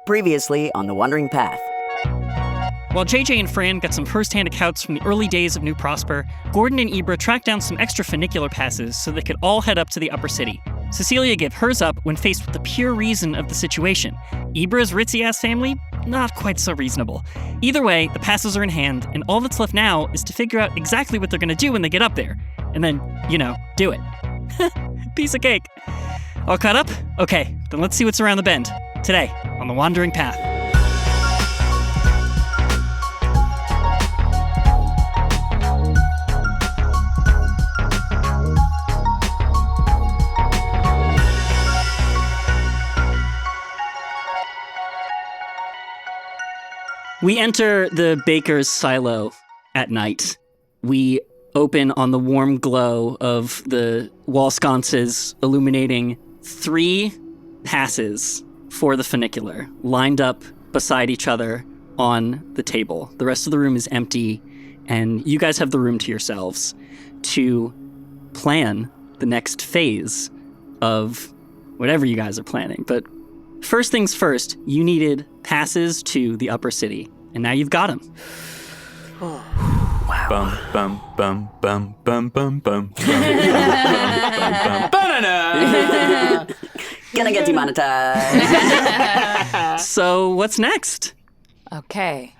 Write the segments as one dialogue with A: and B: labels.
A: Previously on The Wandering Path.
B: While JJ and Fran got some first-hand accounts from the early days of New Prosper, Gordon and Ibra tracked down some extra funicular passes so they could all head up to the upper city. Cecilia gave hers up when faced with the pure reason of the situation. Ibra's ritzy-ass family? Not quite so reasonable. Either way, the passes are in hand, and all that's left now is to figure out exactly what they're gonna do when they get up there. And then, do it. Piece of cake. All caught up? Okay, then let's see what's around the bend. Today, on The Wandering Path. We enter the baker's silo at night. We open on the warm glow of the wall sconces, illuminating 3 passes for the funicular, lined up beside each other on the table. The rest of the room is empty, and you guys have the room to yourselves to plan the next phase of whatever you guys are planning. But first things first, you needed passes to the upper city, and now you've got them.
C: Wow.
D: Bum bum bum bum bum bum bum bum banana.
A: Gonna get demonetized.
B: So what's next?
C: Okay.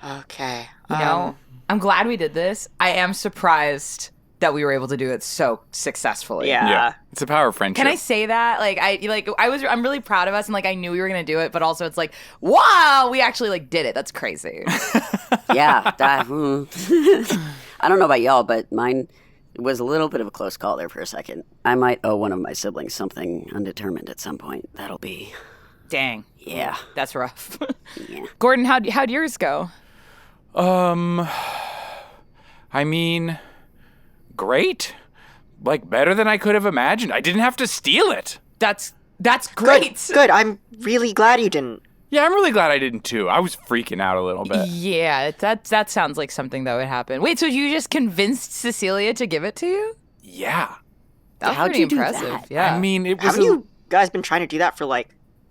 E: I'm glad we did this. I am surprised that we were able to do it so successfully.
D: Yeah, it's a power of friendship.
E: Can I say that? I'm really proud of us, and I knew we were gonna do it, but also it's wow, we actually did it. That's crazy.
A: Yeah. I don't know about y'all, but mine was a little bit of a close call there for a second. I might owe one of my siblings something undetermined at some point. That'll be...
E: Dang.
A: Yeah.
E: That's rough.
A: Yeah.
E: Gordon, how'd yours go?
D: I mean, great. Better than I could have imagined. I didn't have to steal it.
E: That's great.
C: Good. I'm really glad you didn't.
D: Yeah, I'm really glad I didn't too. I was freaking out a little bit.
E: Yeah, that sounds like something that would happen. Wait, so you just convinced Cecilia to give it to you?
D: Yeah.
E: That's
A: How'd
E: pretty
A: you do
E: impressive.
A: that?
E: Yeah.
D: I mean, it was
C: Haven't you guys been trying to do that for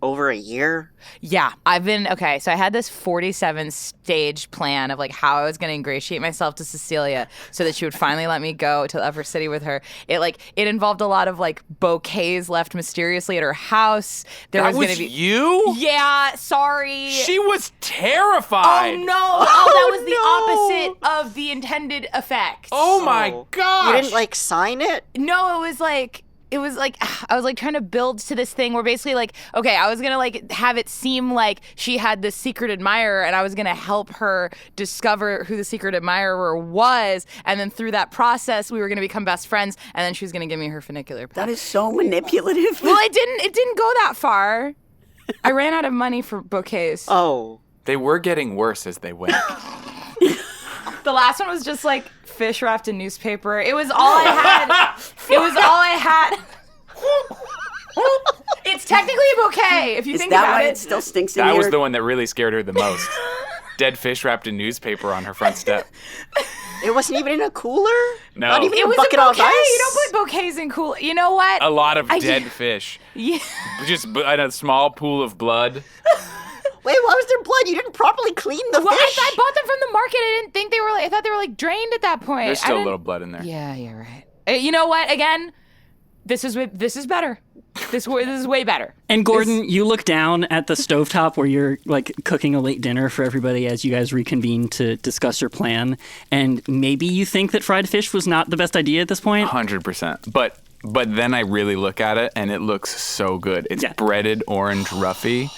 C: over a year?
E: Yeah, so I had this 47 stage plan of how I was going to ingratiate myself to Cecilia so that she would finally let me go to the upper city with her. It involved a lot of bouquets left mysteriously at her house. There
D: that
E: was
D: was
E: going to be
D: you?
E: Yeah, sorry.
D: She was terrified.
E: Oh no. That was the opposite of the intended effect.
D: Oh my gosh.
C: You didn't sign it?
E: No, it was I was trying to build to this thing where basically okay, I was gonna have it seem like she had this secret admirer, and I was gonna help her discover who the secret admirer was, and then through that process we were gonna become best friends, and then she was gonna give me her funicular pass.
A: That is so manipulative.
E: Well, it didn't go that far. I ran out of money for bouquets.
C: Oh.
D: They were getting worse as they went.
E: The last one was just fish wrapped in newspaper. It was all I had. It's technically a bouquet, if you
A: Is
E: think
A: that
E: about
A: why
E: it.
A: it still stinks in
D: That
A: here?
D: was the one that really scared her the most. Dead fish wrapped in newspaper on her front step.
C: It wasn't even in a cooler?
D: No.
C: Not even
E: It
C: a
E: was
C: bucket
E: a
C: of
E: bouquet.
C: ice?
E: You don't put bouquets in cool. You know what?
D: A lot of
E: I
D: dead
E: did-
D: fish.
E: Yeah.
D: Just in a small pool of blood.
C: Wait, why was there blood? You didn't properly clean the
E: Well,
C: fish?
E: I bought them from the market. I didn't think they were. I thought they were drained at that point.
D: There's
E: I
D: still a
E: didn't-
D: little blood in there.
E: Yeah, right. You know what? Again, this is better. This is way better.
B: And Gordon, you look down at the stovetop where you're cooking a late dinner for everybody as you guys reconvene to discuss your plan. And maybe you think that fried fish was not the best idea at this point.
D: 100%. But then I really look at it and it looks so good. It's breaded orange roughy.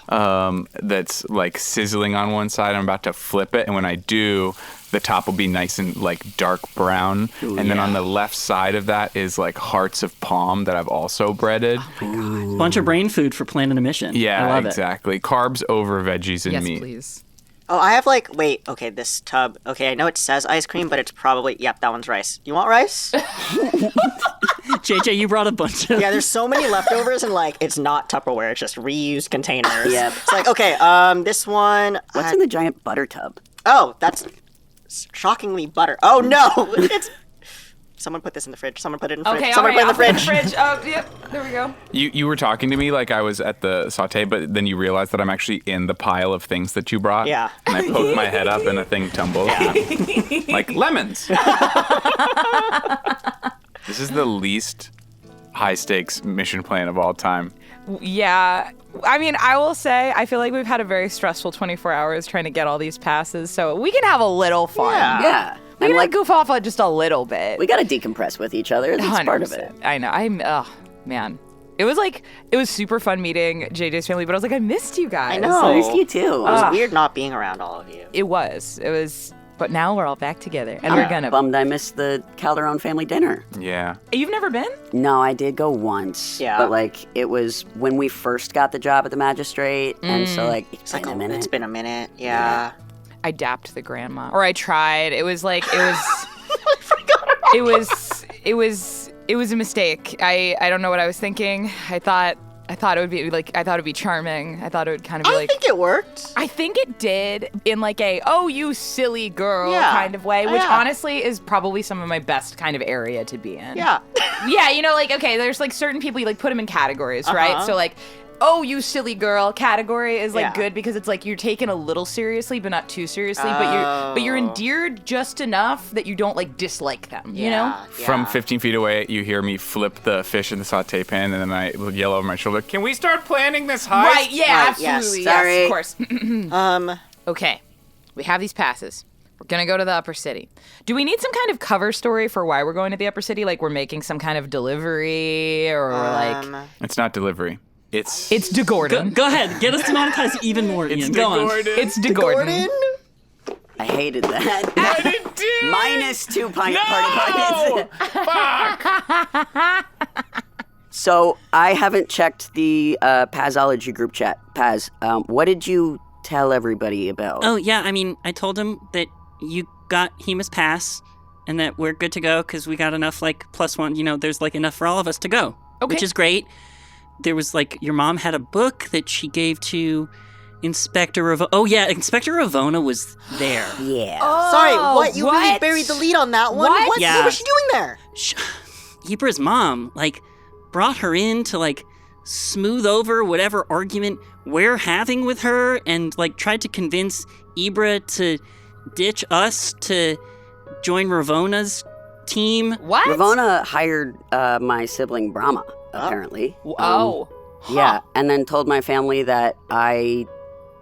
D: That's sizzling on one side. I'm about to flip it, and when I do, the top will be nice and dark brown.
A: Ooh,
D: and then on the left side of that is hearts of palm that I've also breaded.
B: Bunch of brain food for planning a mission.
D: Yeah,
B: I love
D: exactly. Carbs over veggies and
E: Yes,
D: meat.
E: please.
C: Oh, I have this tub. Okay, I know it says ice cream, but it's probably, yep, that one's rice. You want rice?
B: JJ, you brought a bunch of...
C: Yeah, there's so many leftovers, and it's not Tupperware, it's just reused containers.
A: Yep.
C: It's okay, this one.
A: What's in the giant butter tub?
C: Oh, that's shockingly butter. Oh no! It's Someone put this in the fridge. Someone put it in the fridge.
E: Okay,
C: Someone
E: all right,
C: put it in the
E: I'll put
C: fridge.
E: Oh, yep. There we go.
D: You were talking to me like I was at the saute, but then you realized that I'm actually in the pile of things that you brought.
C: Yeah.
D: And I poked my head up and a thing tumbles. Like lemons. This is the least high stakes mission plan of all time.
E: Yeah. I mean, I will say, I feel like we've had a very stressful 24 hours trying to get all these passes, so we can have a little fun.
A: Yeah.
E: We
A: And
E: can
A: like,
E: goof off just a little bit.
A: we got to decompress with each other. That's part of it.
E: 100%. I know. Oh, man. It was super fun meeting JJ's family, but I was like, I missed you guys.
C: I know.
A: I missed you too.
C: It was weird not being around all of you.
E: It was. But now we're all back together, and we're gonna.
A: Bummed I missed the Calderon family dinner.
D: Yeah.
E: You've never been?
A: No, I did go once.
C: Yeah.
A: But like it was when we first got the job at the magistrate, and so like it's been a minute.
C: It's been a minute. Yeah.
E: I dapped the grandma, or I tried. It was like
C: I forgot about
E: it was a mistake. I don't know what I was thinking. I thought it would be charming. I thought it would kind of be
C: I think it worked.
E: I think it did in like a, oh, you silly girl
C: Yeah.
E: kind of way, which
C: Yeah.
E: honestly is probably some of my best kind of area to be in.
C: Yeah.
E: Yeah, you know, like, okay, there's like certain people you like put them in categories, right? So like, oh, you silly girl category is like
C: Yeah.
E: good because it's like you're taken a little seriously, but not too seriously. But you're endeared just enough that you don't like dislike them, you know?
D: From 15 feet away, you hear me flip the fish in the saute pan, and then I yell over my shoulder, "Can we start planning this heist?"
E: Right, yeah,
C: Right, yes.
E: absolutely.
A: Sorry.
E: Yes, of course. Okay, we have these passes. We're gonna go to the upper city. Do we need some kind of cover story for why we're going to the upper city? Like we're making some kind of delivery, or like
D: It's not delivery. It's
E: it's DeGordon.
B: Go ahead. Get us demonetized even more, Ian. Go on.
E: It's DeGordon.
A: I hated that. -2 party points. So I haven't checked the Pazology group chat. Paz, what did you tell everybody about?
B: Oh, yeah. I mean, I told him that you got Hemus Pass and that we're good to go because we got enough, like, +1. You know, there's, like, enough for all of us to go, which is great. There was, like, your mom had a book that she gave to Inspector Ravona. Oh, yeah, Inspector Ravona was there.
A: Yeah.
C: Sorry, what? You really
E: what?
C: buried the lead on that one?
E: What?
B: Yeah.
C: What was she doing there?
B: Ibra's mom, like, brought her in to, like, smooth over whatever argument we're having with her and, like, tried to convince Ibra to ditch us to join Ravona's team.
E: What?
A: Ravona hired my sibling Brahma, apparently.
E: Oh.
A: Yeah, and then told my family that I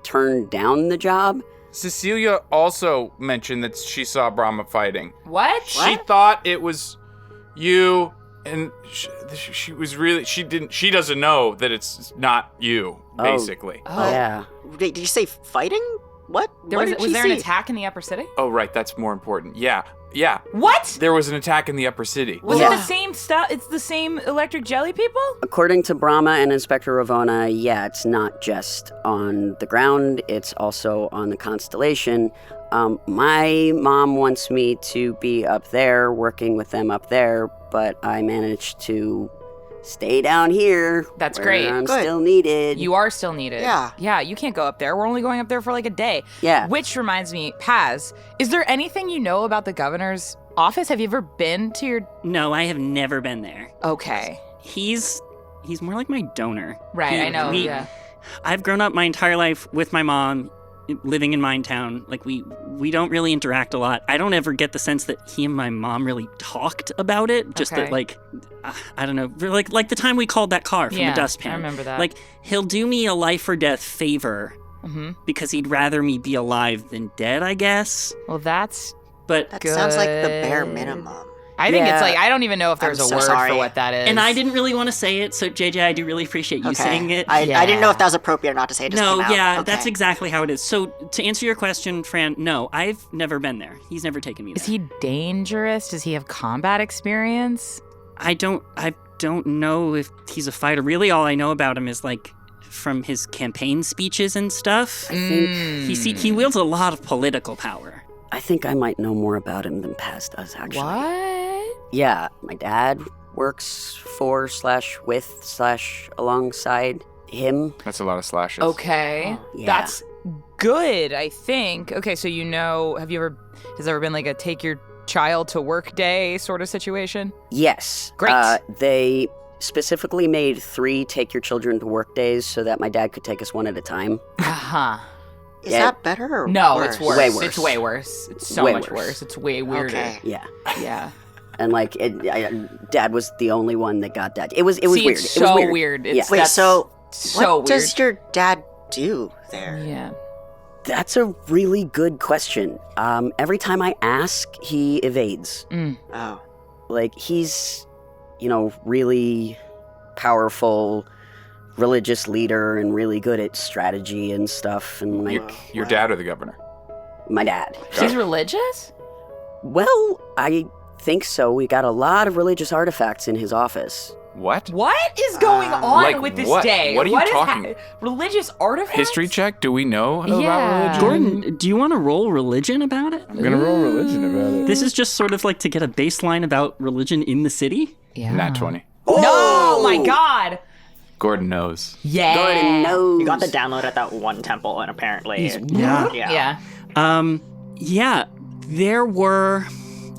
A: turned down the job.
D: Cecilia also mentioned that she saw Brahma fighting.
E: What?
D: She thought it was you, and she was really she doesn't know that it's not you, basically.
A: Yeah.
C: Wait, did you say fighting? What?
E: Was
C: did she
E: there an
C: see?
E: attack in the upper city?
D: Oh, right, that's more important. Yeah.
E: What?
D: There was an attack in the upper city.
E: Was
A: Yeah.
E: it the same stuff? It's the same electric jelly people?
A: According to Brahma and Inspector Ravona, yeah, it's not just on the ground, it's also on the Constellation. My mom wants me to be up there, working with them up there, but I managed to stay down here.
E: That's
A: where
E: great.
A: I'm
C: Good.
A: still needed.
E: You are still needed.
C: Yeah.
E: Yeah, you can't go up there. We're only going up there for like a day.
A: Yeah.
E: Which reminds me, Paz, is there anything you know about the governor's office? Have you ever been to your...
B: No, I have never been there.
E: Okay.
B: He's more like my donor.
E: Right, I know, yeah.
B: I've grown up my entire life with my mom, living in Minetown. Like, we don't really interact a lot. I don't ever get the sense that he and my mom really talked about it. Just
E: Okay.
B: that, like, I don't know. Like the time we called that car from
E: Yeah,
B: the dustpan.
E: I remember that.
B: Like, he'll do me a life or death favor because he'd rather me be alive than dead, I guess.
E: Well, that's...
B: But
C: That sounds like the bare
E: Good.
C: minimum.
E: I think
A: Yeah.
E: it's like, I don't even know if there's
C: I'm
E: a
C: so
E: word
C: sorry.
E: for what that is.
B: and I didn't really want to say it, so JJ, I do really appreciate you saying it.
C: I didn't know if that was appropriate or not to say. It just
B: No,
C: came out.
B: yeah,
C: Okay.
B: that's exactly how it is. So to answer your question, Fran, no, I've never been there. He's never taken me there.
E: Is he dangerous? Does he have combat experience?
B: I don't know if he's a fighter. Really, all I know about him is like from his campaign speeches and stuff.
A: I think
B: He wields a lot of political power.
A: I think I might know more about him than Paz does, actually.
E: What?
A: Yeah, my dad works for/with/alongside him.
D: That's a lot of slashes.
E: Okay.
A: Yeah.
E: That's good, I think. Okay, so you know, has there ever been like a take your child to work day sort of situation?
A: Yes.
E: Great.
A: They specifically made 3 take your children to work days so that my dad could take us one at a time.
E: Uh-huh.
C: Is that better or
E: No,
C: worse?
E: it's worse.
A: Way worse.
E: It's way worse. It's so
A: Way
E: much
A: worse.
E: worse. It's way weirder.
C: Okay.
A: Yeah.
E: Yeah.
A: And like, Dad was the only one that got that. It was
E: See,
A: weird.
E: It's
A: It was
E: so
A: weird.
E: weird.
A: Yeah.
C: Wait,
E: That's
C: so
E: so
C: what
E: weird.
C: does your dad do there?
E: Yeah.
A: That's a really good question. Every time I ask, he evades.
C: Oh.
A: Like, he's, really powerful religious leader and really good at strategy and stuff. And like,
D: Your dad or the governor?
A: my dad.
E: She's religious?
A: Well, I think so. We got a lot of religious artifacts in his office.
D: What?
E: What is going on
D: Like
E: with this
D: what?
E: day?
D: What are you
E: is
D: talking-
E: religious artifacts?
D: History check? Do we know about
E: Yeah.
D: religion?
B: Gordon, do you want to roll religion about it?
D: I'm gonna roll religion about it.
B: This is just sort of like to get a baseline about religion in the city.
E: Yeah.
D: Nat 20.
E: No, my God.
D: Gordon knows.
E: Yeah.
A: Gordon knows.
C: You got the download at that one temple, and apparently,
B: Yeah.
C: yeah.
B: Yeah, there were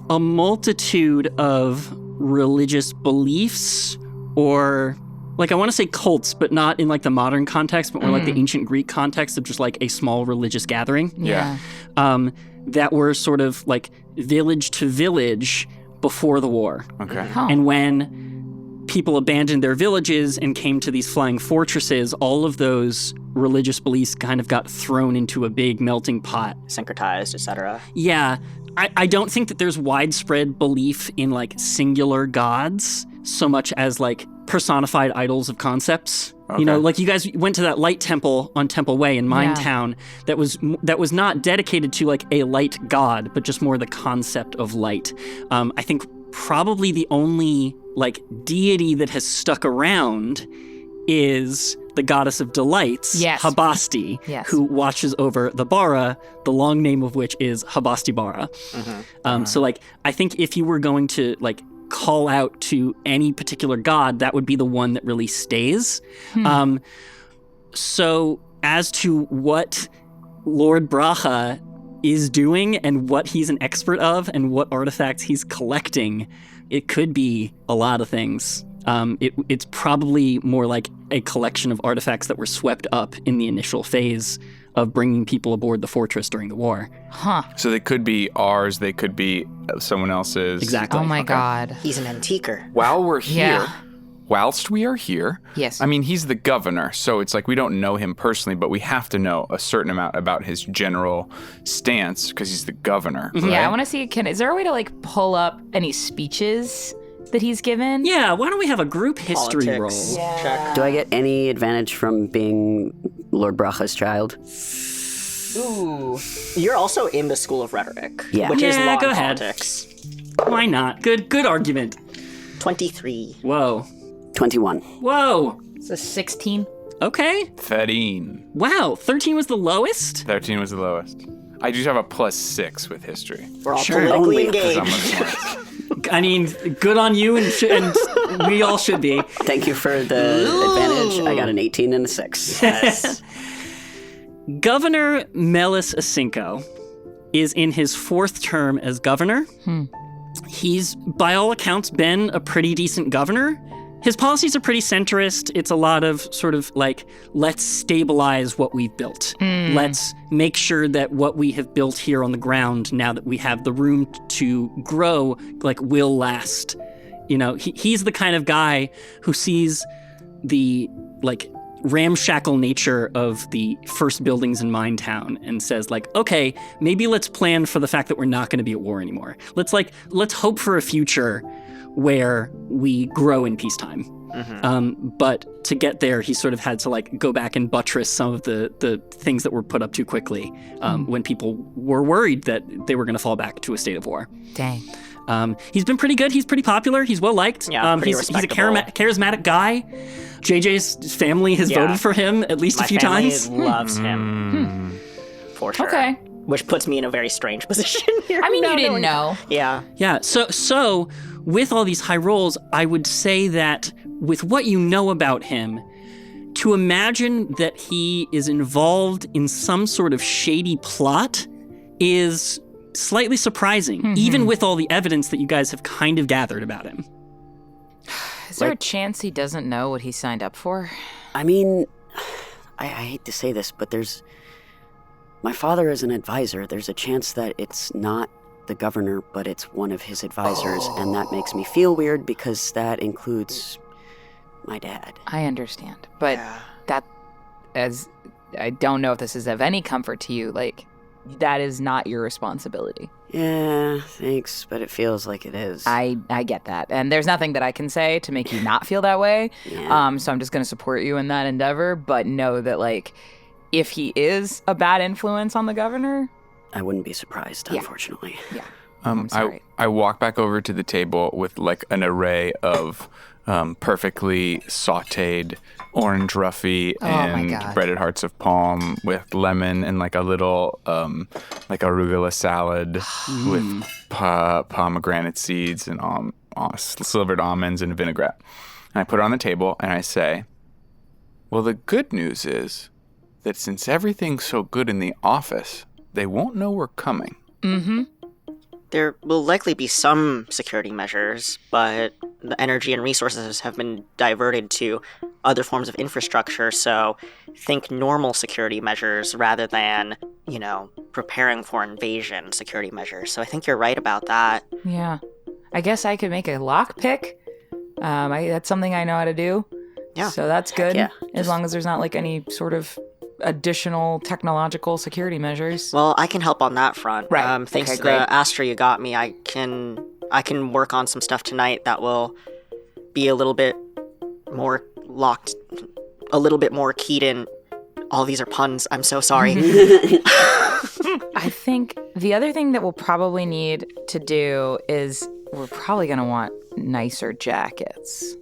B: a multitude of religious beliefs, or like I want to say cults, but not in like the modern context, but more like the ancient Greek context of just like a small religious gathering.
D: Yeah.
B: That were sort of like village to village before the war.
D: Okay.
E: Huh.
B: And when people abandoned their villages and came to these flying fortresses, all of those religious beliefs kind of got thrown into a big melting pot.
C: Syncretized, etc.
B: Yeah, I don't think that there's widespread belief in like singular gods so much as like personified idols of concepts.
D: Okay.
B: Like you guys went to that light temple on Temple Way in Minetown that was not dedicated to like a light god, but just more the concept of light. I think probably the only like deity that has stuck around is the goddess of delights,
E: Yes.
B: Habasti,
E: Yes.
B: who watches over the Bara, the long name of which is Habasti Bara. So like, I think if you were going to like call out to any particular god, that would be the one that really stays. So as to what Lord Braha is doing and what he's an expert of and what artifacts he's collecting, it could be a lot of things. It's probably more like a collection of artifacts that were swept up in the initial phase of bringing people aboard the fortress during the war.
E: Huh.
D: So they could be ours, they could be someone else's.
B: Exactly.
E: Oh my God.
C: He's an antiquer.
D: While we're here,
E: Yeah.
D: whilst we are here,
E: Yes.
D: I mean, he's the governor, so it's like we don't know him personally, but we have to know a certain amount about his general stance because he's the governor.
E: Yeah,
D: right?
E: I want to see. Is there a way to like pull up any speeches that he's given?
B: Yeah, why don't we have a group history
C: Politics.
B: roll?
C: Check.
A: Do I get any advantage from being Lord Bracha's child?
E: Ooh.
C: You're also in the School of Rhetoric,
A: Yeah.
C: which is
B: Yeah,
C: law
B: go
C: and
B: ahead.
C: politics.
B: Why not? Good argument.
C: 23.
B: Whoa.
A: 21.
B: Whoa.
E: It's a 16.
B: Okay.
D: 13.
B: Wow, 13 was the lowest?
D: 13 was the lowest. I do have a +6 with history.
C: We're all
B: Sure.
C: politically
A: Only
D: Because I'm
C: engaged.
D: a smart.
B: I mean, good on you, and we all should be.
A: Thank you for the advantage. I got an 18 and a 6.
C: Yes.
B: Governor Melis Asinko is in his 4th term as governor. He's, by all accounts, been a pretty decent governor. His policies are pretty centrist. It's a lot of sort of like, let's stabilize what we've built. Let's make sure that what we have built here on the ground, now that we have the room to grow, like will last. He's the kind of guy who sees the like ramshackle nature of the first buildings in Minetown and says like, okay, maybe let's plan for the fact that we're not going to be at war anymore. Let's hope for a future where we grow in peacetime. But to get there, he sort of had to like go back and buttress some of the things that were put up too quickly when people were worried that they were going to fall back to a state of war.
E: Dang.
B: He's been pretty good. He's pretty popular. He's well liked.
C: Yeah, pretty
B: he's a
C: respectable.
B: charismatic guy. JJ's family has
C: Yeah.
B: voted for him at least
C: My
B: a few
C: family
B: times.
C: loves him. For sure.
E: Okay.
C: Which puts me in a very strange position here.
E: I mean,
C: now
E: you didn't
C: knowing-
E: know.
C: Yeah.
B: Yeah. So with all these high rolls, I would say that with what you know about him, to imagine that he is involved in some sort of shady plot is slightly surprising, even with all the evidence that you guys have kind of gathered about him.
E: Is there a chance he doesn't know what he signed up for?
A: I mean, I hate to say this, but my father is an advisor. There's a chance that it's not the governor, but it's one of his advisors, and that makes me feel weird because that includes my dad.
E: I understand, but I don't know if this is of any comfort to you. Like, that is not your responsibility.
A: Yeah, thanks, but it feels like it is.
E: I get that. And there's nothing that I can say to make you not feel that way.
A: Yeah.
E: So I'm just going to support you in that endeavor, but know that, like, if he is a bad influence on the governor...
A: I wouldn't be surprised, unfortunately.
E: Yeah. I'm sorry.
D: I walk back over to the table with like an array of perfectly sautéed orange ruffy and breaded hearts of palm with lemon and like a little like arugula salad with pomegranate seeds and slivered almonds and vinaigrette. And I put it on the table and I say, well, the good news is that since everything's so good in the office, they won't know we're coming.
E: Mm-hmm.
C: There will likely be some security measures, but the energy and resources have been diverted to other forms of infrastructure, so think normal security measures rather than, preparing for invasion security measures. So I think you're right about that.
E: Yeah. I guess I could make a lockpick. That's something I know how to do.
C: Yeah.
E: So that's good.
A: Yeah.
E: As long as there's not like any sort of additional technological security measures.
C: Well, I can help on that front.
E: Right.
C: Thanks
E: Okay,
C: to
E: great.
C: the Astra you got me, I can work on some stuff tonight that will be a little bit more locked, a little bit more keyed in. All these are puns. I'm so sorry.
E: I think the other thing that we'll probably need to do is we're probably going to want nicer jackets.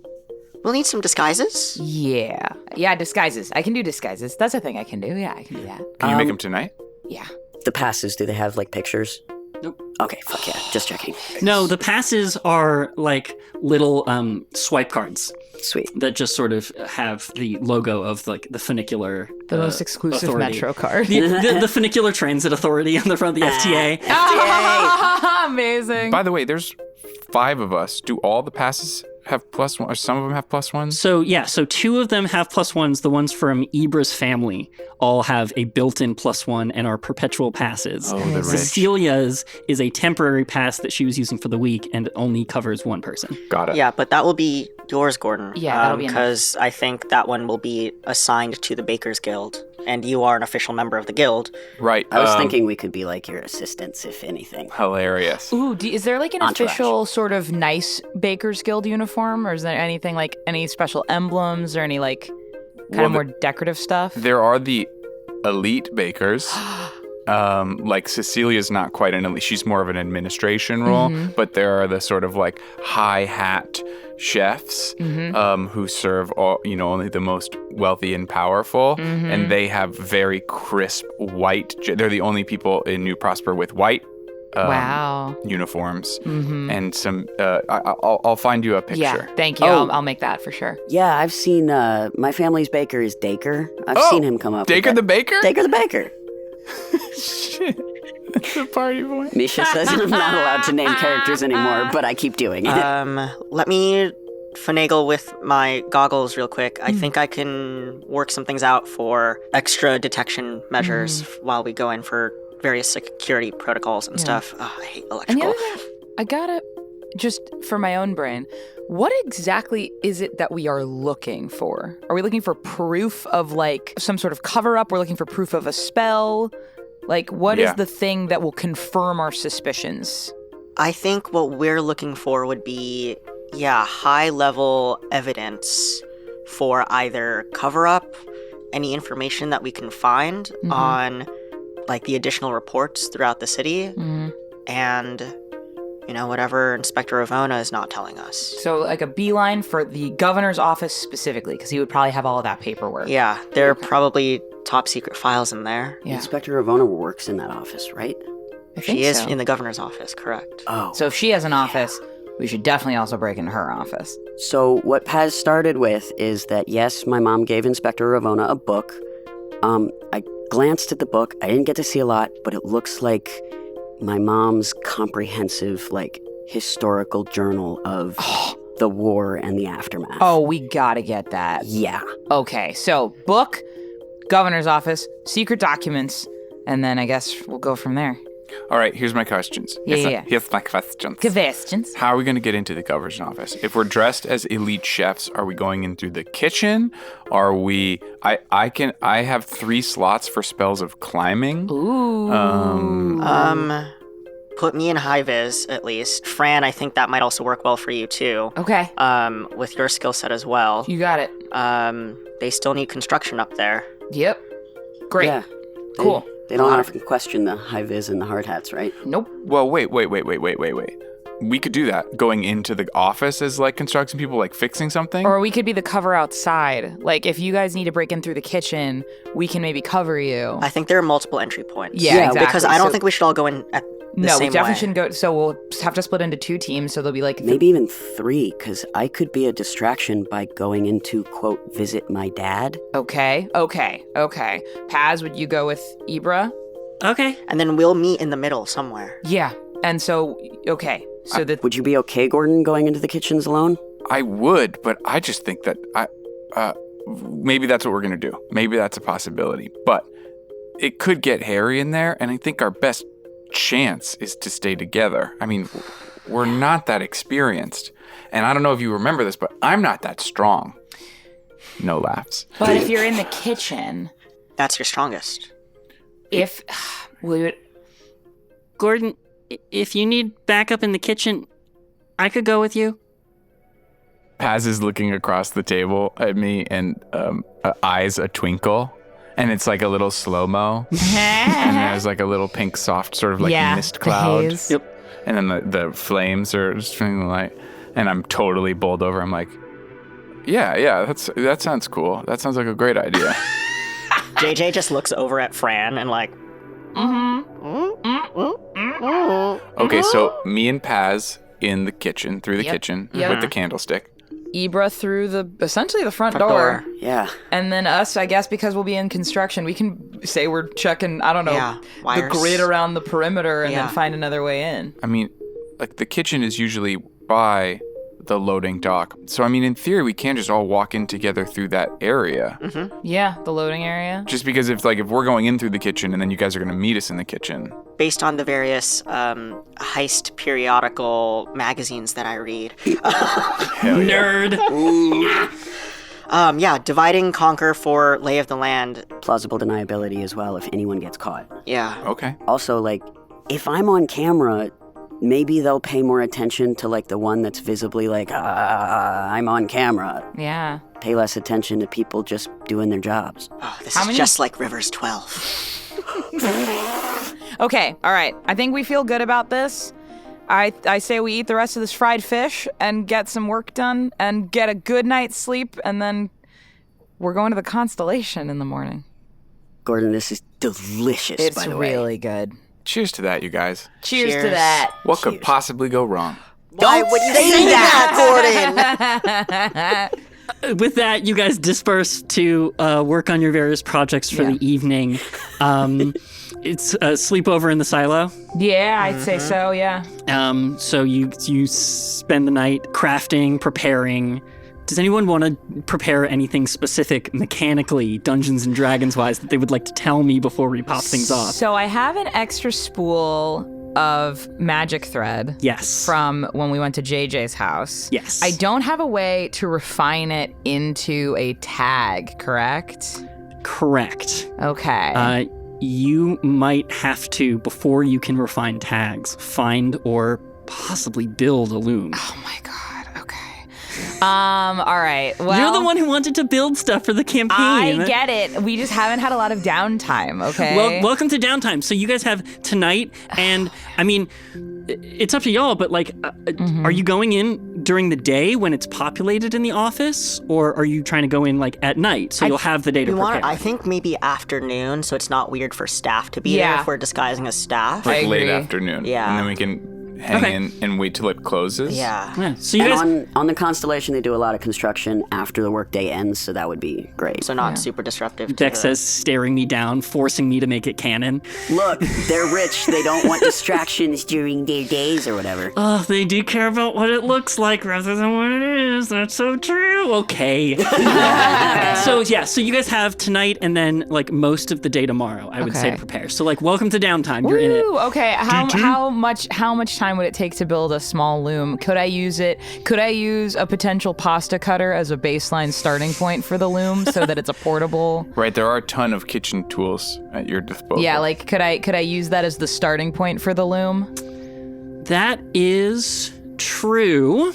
C: We'll need some disguises.
E: Yeah, disguises. I can do disguises. That's a thing I can do. Yeah, I can do that.
D: Can you make them tonight?
E: Yeah.
A: The passes, do they have, like, pictures?
B: Nope.
A: Okay, fuck yeah. Just checking.
B: No, the passes are like little swipe cards
A: Sweet.
B: that just sort of have the logo of like the funicular
E: The most exclusive
B: authority.
E: Metro card.
B: The funicular transit authority on the front of the FTA.
E: Amazing.
D: By the way, there's 5 of us. Do all the passes have +1, or some of them have +1s?
B: So 2 of them have +1s. The ones from Ibra's family all have a built-in +1 and are perpetual passes.
D: Oh, the rich.
B: Cecilia's is a temporary pass that she was using for the week and only covers one person.
D: Got it.
C: Yeah, but that will be yours, Gordon.
E: Yeah, that'll be enough.
C: because I think that one will be assigned to the Bakers Guild, and you are an official member of the guild.
D: Right.
A: I was thinking we could be, like, your assistants, if anything.
D: Hilarious.
E: Ooh, is there like an
A: Entourage.
E: official sort of nice Baker's Guild uniform, or is there anything like any special emblems or any like kind of more decorative stuff?
D: There are the elite bakers. Like Cecilia's not quite an elite. She's more of an administration role, but there are the sort of like high hat chefs who serve only the most wealthy and powerful, and they have very crisp white. They're the only people in New Prosper with white.
E: Wow.
D: Uniforms and some. I'll find you a picture.
E: Yeah, thank you.
A: Oh.
E: I'll make that for sure.
A: Yeah, I've seen, my family's baker is Dacre. I've seen him come up.
D: Dacre
A: with
D: the
A: that.
D: baker.
A: Dacre the baker.
D: Shit, that's a party boy.
A: Misha says I'm not allowed to name characters anymore, but I keep doing it.
C: Let me finagle with my goggles real quick. I think I can work some things out for extra detection measures while we go in for various security protocols and stuff. Oh, I hate
E: And the
C: electrical.
E: other thing, I gotta, just for my own brain, what exactly is it that we are looking for? Are we looking for proof of like some sort of cover up? We're looking for proof of a spell? Like, what is
D: Yeah.
E: the thing that will confirm our suspicions?
C: I think what we're looking for would be, high-level evidence for either cover-up, any information that we can find on, like, the additional reports throughout the city, and, whatever Inspector Ravona is not telling us.
E: So, like a beeline for the governor's office specifically, because he would probably have all of that paperwork.
C: Yeah, there are probably top-secret files in there.
E: Yeah.
A: Inspector Ravona works in that office, right?
E: I think
C: She is
E: so.
C: in the governor's office, correct?
A: Oh.
E: So if she has an office, we should definitely also break into her office.
A: So what Paz started with is that, yes, my mom gave Inspector Ravona a book. I glanced at the book. I didn't get to see a lot, but it looks like my mom's comprehensive, like, historical journal of the war and the aftermath.
E: Oh, we gotta get that.
A: Yeah.
E: Okay, so book, governor's office, secret documents, and then I guess we'll go from there.
D: All right, here's my questions.
E: Yeah.
D: Here's my questions.
E: Questions.
D: How are we going to get into the governor's office? If we're dressed as elite chefs, are we going in through the kitchen? Are we? I have 3 slots for spells of climbing.
E: Ooh.
C: Put me in high vis at least. Fran, I think that might also work well for you too.
E: Okay.
C: With your skill set as well.
E: You got it.
C: They still need construction up there.
E: Yep. Great.
A: Yeah.
E: Cool.
A: They don't often question the high vis and the hard hats, right?
E: Nope.
D: Well, wait. We could do that. Going into the office as like construction people, like fixing something.
E: Or we could be the cover outside. Like, if you guys need to break in through the kitchen, we can maybe cover you.
C: I think there are multiple entry points.
E: Yeah, exactly.
C: Because I don't think we should all go in at the
E: No,
C: same
E: we definitely
C: way.
E: shouldn't go. So we'll have to split into 2 teams. So there'll be like
A: Maybe even 3, because I could be a distraction by going into, quote, visit my dad.
E: Okay. Paz, would you go with Ibra?
B: Okay.
C: And then we'll meet in the middle somewhere.
E: Yeah. And so, okay. So that
A: Would you be okay, Gordon, going into the kitchens alone?
D: I would, but I just think that maybe that's what we're going to do. Maybe that's a possibility. But it could get hairy in there, and I think our best chance is to stay together. I mean, we're not that experienced. And I don't know if you remember this, but I'm not that strong. No laughs.
E: But if you're in the kitchen,
C: That's your strongest.
B: Gordon, if you need backup in the kitchen, I could go with you.
D: Paz is looking across the table at me and eyes a twinkle. And it's like a little slow-mo. And there's like a little pink soft sort of like mist cloud.
E: haze.
B: Yep.
D: And then the flames are just turning the light. And I'm totally bowled over. I'm like, yeah, that sounds cool. That sounds like a great idea.
C: JJ just looks over at Fran and like,
D: Okay, so me and Paz in the kitchen, through the kitchen with the candlestick.
E: Ibra through essentially the front door.
A: Yeah.
E: And then us, I guess, because we'll be in construction, we can say we're checking, I don't know, the
C: wires.
E: grid around the perimeter and then find another way in.
D: I mean, like the kitchen is usually by the loading dock. So, I mean, in theory, we can't just all walk in together through that area.
C: Mm-hmm.
E: Yeah, the loading area.
D: Just because if we're going in through the kitchen and then you guys are going to meet us in the kitchen.
C: Based on the various heist periodical magazines that I read.
B: Nerd.
C: Dividing conquer for lay of the land.
A: Plausible deniability as well if anyone gets caught.
C: Yeah.
D: Okay.
A: Also, like, if I'm on camera, maybe they'll pay more attention to, like, the one that's visibly like, I'm on camera.
E: Yeah.
A: Pay less attention to people just doing their jobs.
C: Oh, this is just like Rivers 12.
E: Okay, all right. I think we feel good about this. I say we eat the rest of this fried fish and get some work done and get a good night's sleep, and then we're going to the Constellation in the morning.
A: Gordon, this is delicious, by the way.
E: It's really good.
D: Cheers to that, you guys.
E: Cheers to that.
D: What could possibly go wrong?
C: Why would you say that, Gordon?
B: With that, you guys disperse to work on your various projects for the evening. It's a sleepover in the silo.
E: Yeah, I'd say so, yeah.
B: So you spend the night crafting, preparing. Does anyone want to prepare anything specific mechanically, Dungeons and Dragons wise, that they would like to tell me before we pop things off?
E: So I have an extra spool of magic thread.
B: Yes.
E: From when we went to JJ's house.
B: Yes.
E: I don't have a way to refine it into a tag, correct?
B: Correct.
E: Okay.
B: You might have to, before you can refine tags, find or possibly build a loom.
E: Oh my god. Okay. All right. Well,
B: you're the one who wanted to build stuff for the campaign.
E: I get it. We just haven't had a lot of downtime, okay?
B: Well, welcome to downtime. So you guys have tonight, and I mean, it's up to y'all, but like, are you going in during the day when it's populated in the office, or are you trying to go in like at night so you'll have the day to prepare?
C: I think maybe afternoon, so it's not weird for staff to be there if we're disguising as staff.
D: Like
E: I
D: late
E: agree.
D: afternoon.
C: Yeah.
D: And then we can hang in and wait till it closes.
C: Yeah.
B: So you guys,
A: And on the Constellation, they do a lot of construction after the workday ends, so that would be great.
C: So not super disruptive. to
B: Dex
C: the-
B: says, staring me down, forcing me to make it canon.
A: Look, they're rich. They don't want distractions during their days or whatever.
B: Oh, they do care about what it looks like rather than what it is. That's so true. Okay. So you guys have tonight and then like most of the day tomorrow, I would say, to prepare. So like, welcome to downtime. You're in it.
E: Ooh, okay. How much time would it take to build a small loom? Could I use a potential pasta cutter as a baseline starting point for the loom so that it's a portable?
D: Right, there are a ton of kitchen tools at your disposal.
E: Yeah, like could I use that as the starting point for the loom?
B: That is true.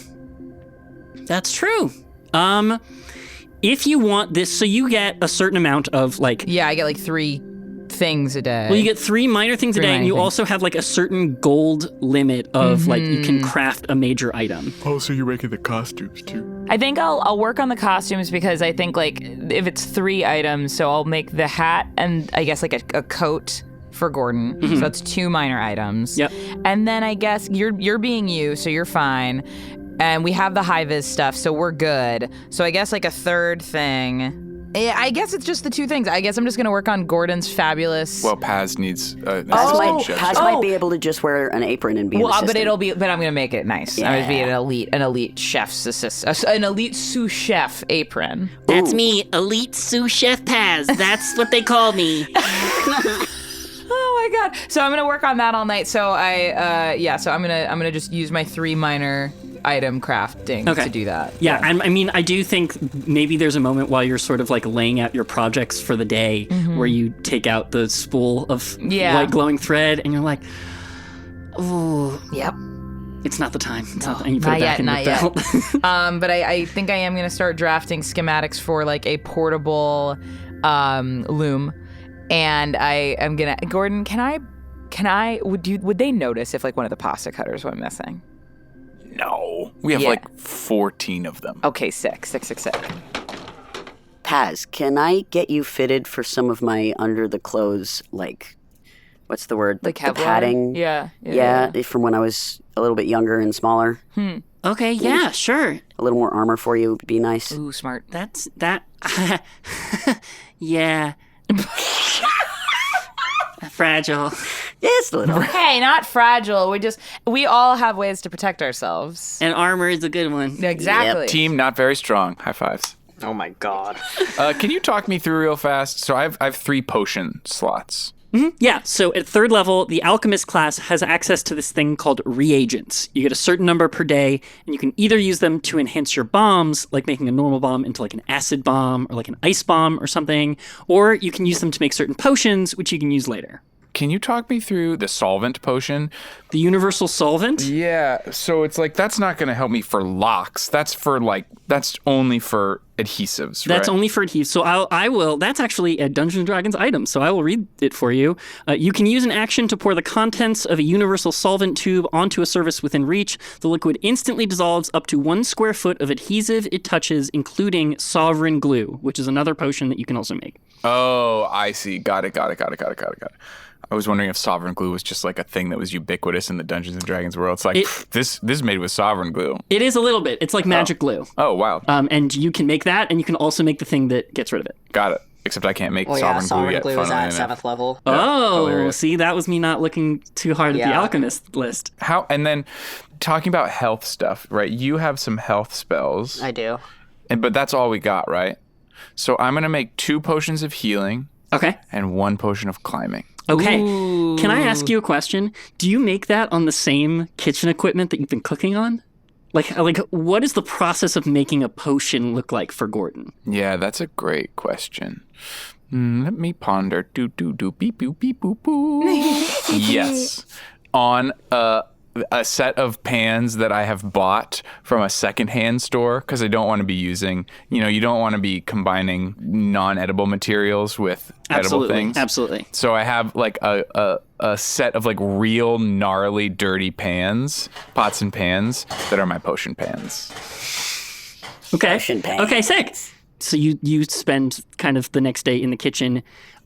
B: That's true. If you want this, so you get a certain amount of like.
E: Yeah, I get like 3 things a day.
B: Well, you get 3 minor things a day, and you also have like a certain gold limit of like you can craft a major item.
D: Oh, so you're making the costumes too.
E: I think I'll work on the costumes because I think like if it's 3 items, so I'll make the hat and I guess like a coat for Gordon. So that's 2 minor items.
B: Yep.
E: And then I guess you're being you, so you're fine. And we have the high vis stuff, so we're good. So I guess like a third thing. I guess it's just the 2 things. I guess I'm just gonna work on Gordon's fabulous.
D: Well, Paz needs an
A: Paz
D: assistant chef.
A: might be able to just wear an apron and be an assistant.
E: But I'm gonna make it nice. I'm gonna be an elite chef's assistant, an elite sous chef apron.
B: That's me, elite sous chef Paz. That's what they call me.
E: Oh my god! So I'm gonna work on that all night. So I'm gonna just use my 3 minor item crafting to do that.
B: Yeah, and I mean, I do think maybe there's a moment while you're sort of like laying out your projects for the day where you take out the spool of white glowing thread and you're like, oh,
E: Yep.
B: it's not the time. It's not. And you put it back in your belt.
E: But I think I am gonna start drafting schematics for like a portable loom, and I am gonna. Gordon, would they notice if like one of the pasta cutters went missing?
D: No. We have like 14 of them.
E: Okay, sick.
A: Paz, can I get you fitted for some of my under the clothes, like, what's the word?
E: Like
A: the
E: Kevlar?
A: padding?
E: Yeah,
A: from when I was a little bit younger and smaller.
B: Okay, yeah, sure.
A: A little more armor for you would be nice.
E: Ooh, smart.
B: That. Yeah. Fragile.
A: Just a little.
E: Hey, not fragile. We all have ways to protect ourselves.
B: And armor is a good one.
E: Exactly.
D: Team not very strong. High fives.
C: Oh my god.
D: Can you talk me through real fast? So I have 3 potion slots.
B: Yeah, so at 3rd level, the alchemist class has access to this thing called reagents. You get a certain number per day, and you can either use them to enhance your bombs, like making a normal bomb into like an acid bomb or like an ice bomb or something, or you can use them to make certain potions, which you can use later.
D: Can you talk me through the solvent potion?
B: The universal solvent?
D: Yeah, so it's like that's not going to help me for locks. That's only for adhesives, right?
B: That's only for adhesives. So I will. That's actually a Dungeons & Dragons item, so I will read it for you. You can use an action to pour the contents of a universal solvent tube onto a surface within reach. The liquid instantly dissolves up to 1 square foot of adhesive it touches, including sovereign glue, which is another potion that you can also make.
D: Oh, I see. Got it. I was wondering if sovereign glue was just like a thing that was ubiquitous in the Dungeons & Dragons world. It's like, this is made with sovereign glue.
B: It is a little bit. It's like magic glue.
D: Oh, wow.
B: And you can make that, and you can also make the thing that gets rid of it.
D: Got it. Except I can't make
C: Well,
D: sovereign
C: yeah,
D: glue
C: sovereign
D: yet.
C: glue is
D: funnily
C: at
D: enough.
C: 7th level.
B: Oh,
D: hilarious.
B: see, that was me not looking too hard at the
C: Yeah.
B: alchemist list.
D: And then talking about health stuff, right? You have some health spells.
C: I do.
D: But that's all we got, right? So I'm going to make 2 potions of healing
B: Okay.
D: and 1 potion of climbing.
B: Okay. Can I ask you a question? Do you make that on the same kitchen equipment that you've been cooking on? Like, what does the process of making a potion look like for Gordon?
D: Yeah, that's a great question. Let me ponder. Do beep boop beep boop boo. Yes, on a set of pans that I have bought from a secondhand store because I don't want to be using. You don't want to be combining non-edible materials with edible things.
B: Absolutely.
D: So I have like a set of like real gnarly dirty pots and pans that are my potion pans.
B: Okay.
A: Potion pans.
B: Okay, sick. So you spend kind of the next day in the kitchen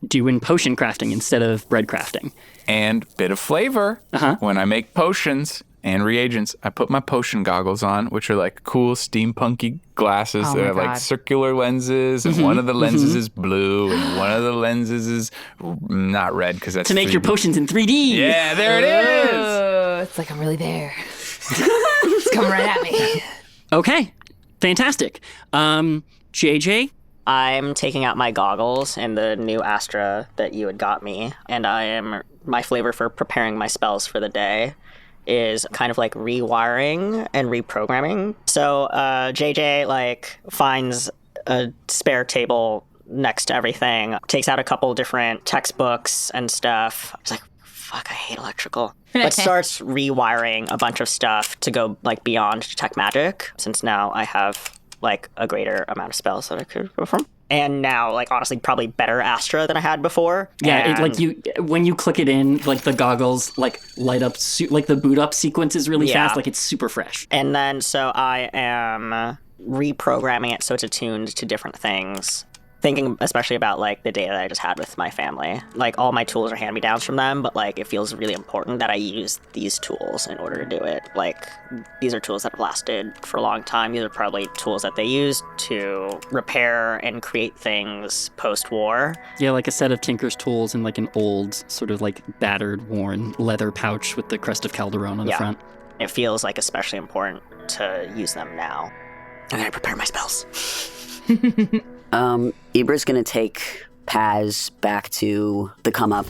B: doing potion crafting instead of bread crafting.
D: And bit of flavor. When I make potions, and reagents. I put my potion goggles on, which are like cool steampunky glasses that have like circular lenses, and one of the lenses is blue, and one of the lenses is not red because that's
B: to make
D: 3D.
B: your potions in 3D.
D: Yeah, there it is.
E: It's like I'm really there. It's coming right at me.
B: Okay, fantastic. JJ?
C: I'm taking out my goggles and the new Astra that you had got me, and my flavor for preparing my spells for the day is kind of like rewiring and reprogramming. So JJ like finds a spare table next to everything, takes out a couple different textbooks and stuff. It's like, fuck, I hate electrical. But starts rewiring a bunch of stuff to go like beyond tech magic, since now I have like a greater amount of spells that I could go from. And now, like, honestly, probably better Astra than I had before.
B: Yeah, when you click it in, like, the goggles, like, light up, like, the boot up sequence is really fast. Like, it's super fresh.
C: And then, so I am reprogramming it so it's attuned to different things. Thinking especially about, like, the day that I just had with my family. Like, all my tools are hand-me-downs from them, but, like, it feels really important that I use these tools in order to do it. Like, these are tools that have lasted for a long time. These are probably tools that they used to repair and create things post-war.
B: Yeah, like a set of Tinker's tools and, like, an old, sort of, like, battered, worn leather pouch with the crest of Calderon on the front.
C: It feels, like, especially important to use them now. I'm gonna prepare my spells.
A: Ibra's going to take Paz back to the come up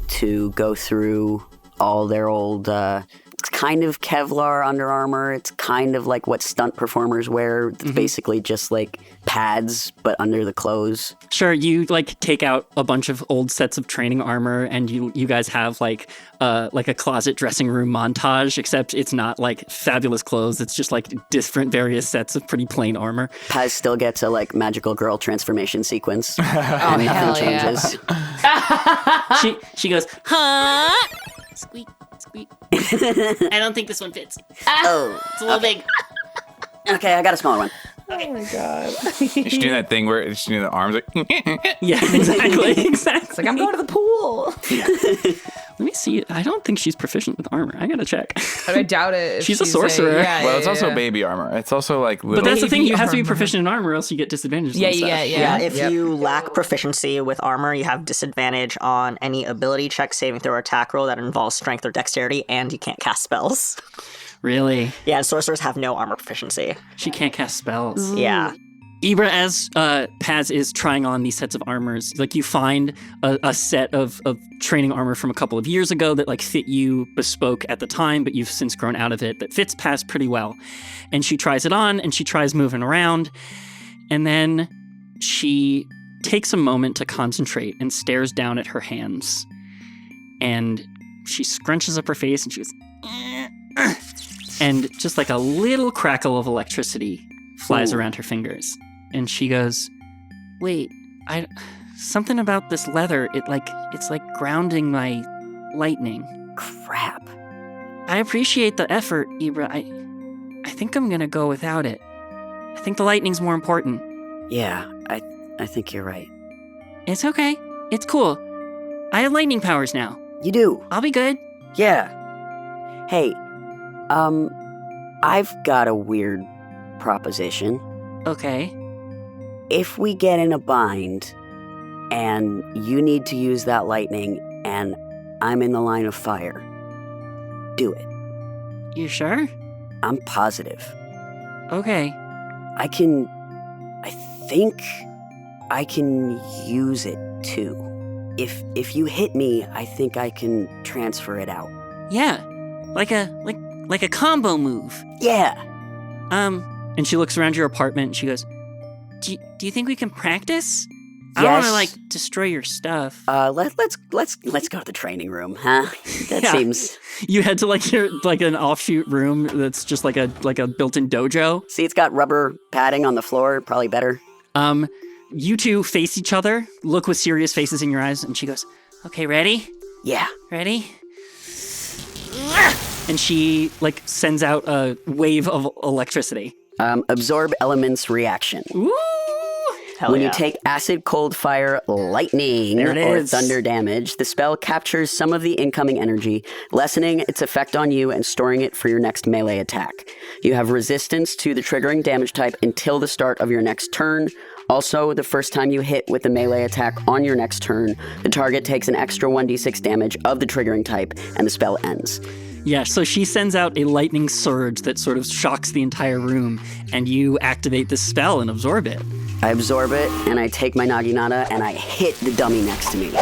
A: to go through all their old, it's kind of Kevlar Under Armour. It's kind of like what stunt performers wear. It's basically just like pads, but under the clothes.
B: Sure, you like take out a bunch of old sets of training armor, and you guys have like a closet dressing room montage, except it's not like fabulous clothes. It's just like different various sets of pretty plain armor.
A: Paz still gets a like magical girl transformation sequence.
E: Oh,
A: and
E: hell
A: nothing changes.
B: She goes, huh? Squeak, squeak. I don't think this one fits.
A: Oh,
B: It's a little big.
A: okay, I got a smaller one.
E: Oh my god.
D: She's doing that thing where she's doing the arms like.
B: Yeah, exactly.
E: It's like, I'm going to the pool.
B: Let me see. I don't think she's proficient with armor. I gotta check.
E: I doubt it.
B: She's a sorcerer.
D: Well, it's also baby armor. It's also like little.
B: But that's the thing. You have to be
E: armor.
B: proficient in armor, or else you get disadvantages.
E: Yeah,
B: and stuff.
E: yeah.
C: If you lack proficiency with armor, you have disadvantage on any ability check, saving throw, or attack roll that involves strength or dexterity, and you can't cast spells.
B: Really?
C: Yeah, and sorcerers have no armor proficiency.
B: She can't cast spells.
C: Yeah.
B: Ibra, as Paz is trying on these sets of armors, like you find a set of training armor from a couple of years ago that like fit you bespoke at the time, but you've since grown out of it, that fits Paz pretty well. And she tries it on and she tries moving around. And then she takes a moment to concentrate and stares down at her hands. And she scrunches up her face and she goes, and just like a little crackle of electricity flies around her fingers. And she goes, wait, something about this leather, it's like grounding my lightning.
A: Crap.
B: I appreciate the effort, Ibra. I think I'm gonna go without it. I think the lightning's more important.
A: Yeah, I think you're right.
B: It's okay. It's cool. I have lightning powers now.
A: You do?
B: I'll be good.
A: Yeah. Hey, I've got a weird proposition.
B: Okay.
A: If we get in a bind and you need to use that lightning and I'm in the line of fire, do it.
B: You sure?
A: I'm positive.
B: Okay.
A: I think I can use it too. If you hit me, I think I can transfer it out.
B: Yeah. Like a combo move.
A: Yeah.
B: And she looks around your apartment and she goes, Do you think we can practice? I
A: Yes.
B: don't want to like destroy your stuff.
A: Let's go to the training room, huh? That
B: Yeah.
A: seems.
B: You head to like your like an offshoot room that's just like a built-in dojo.
A: See, it's got rubber padding on the floor. Probably better.
B: You two face each other, look with serious faces in your eyes, and she goes, "Okay, ready?
A: Yeah.
B: Ready?" And she like sends out a wave of electricity.
A: Absorb elements reaction.
B: Ooh!
C: Hell
A: when
C: yeah.
A: you take acid, cold, fire, lightning,
B: There it
A: or
B: is.
A: thunder damage, the spell captures some of the incoming energy, lessening its effect on you and storing it for your next melee attack. You have resistance to the triggering damage type until the start of your next turn. Also, the first time you hit with the melee attack on your next turn, the target takes an extra 1d6 damage of the triggering type, and the spell ends.
B: Yeah, so she sends out a lightning surge that sort of shocks the entire room, and you activate the spell and absorb it.
A: I absorb it, and I take my Naginata, and I hit the dummy next to me.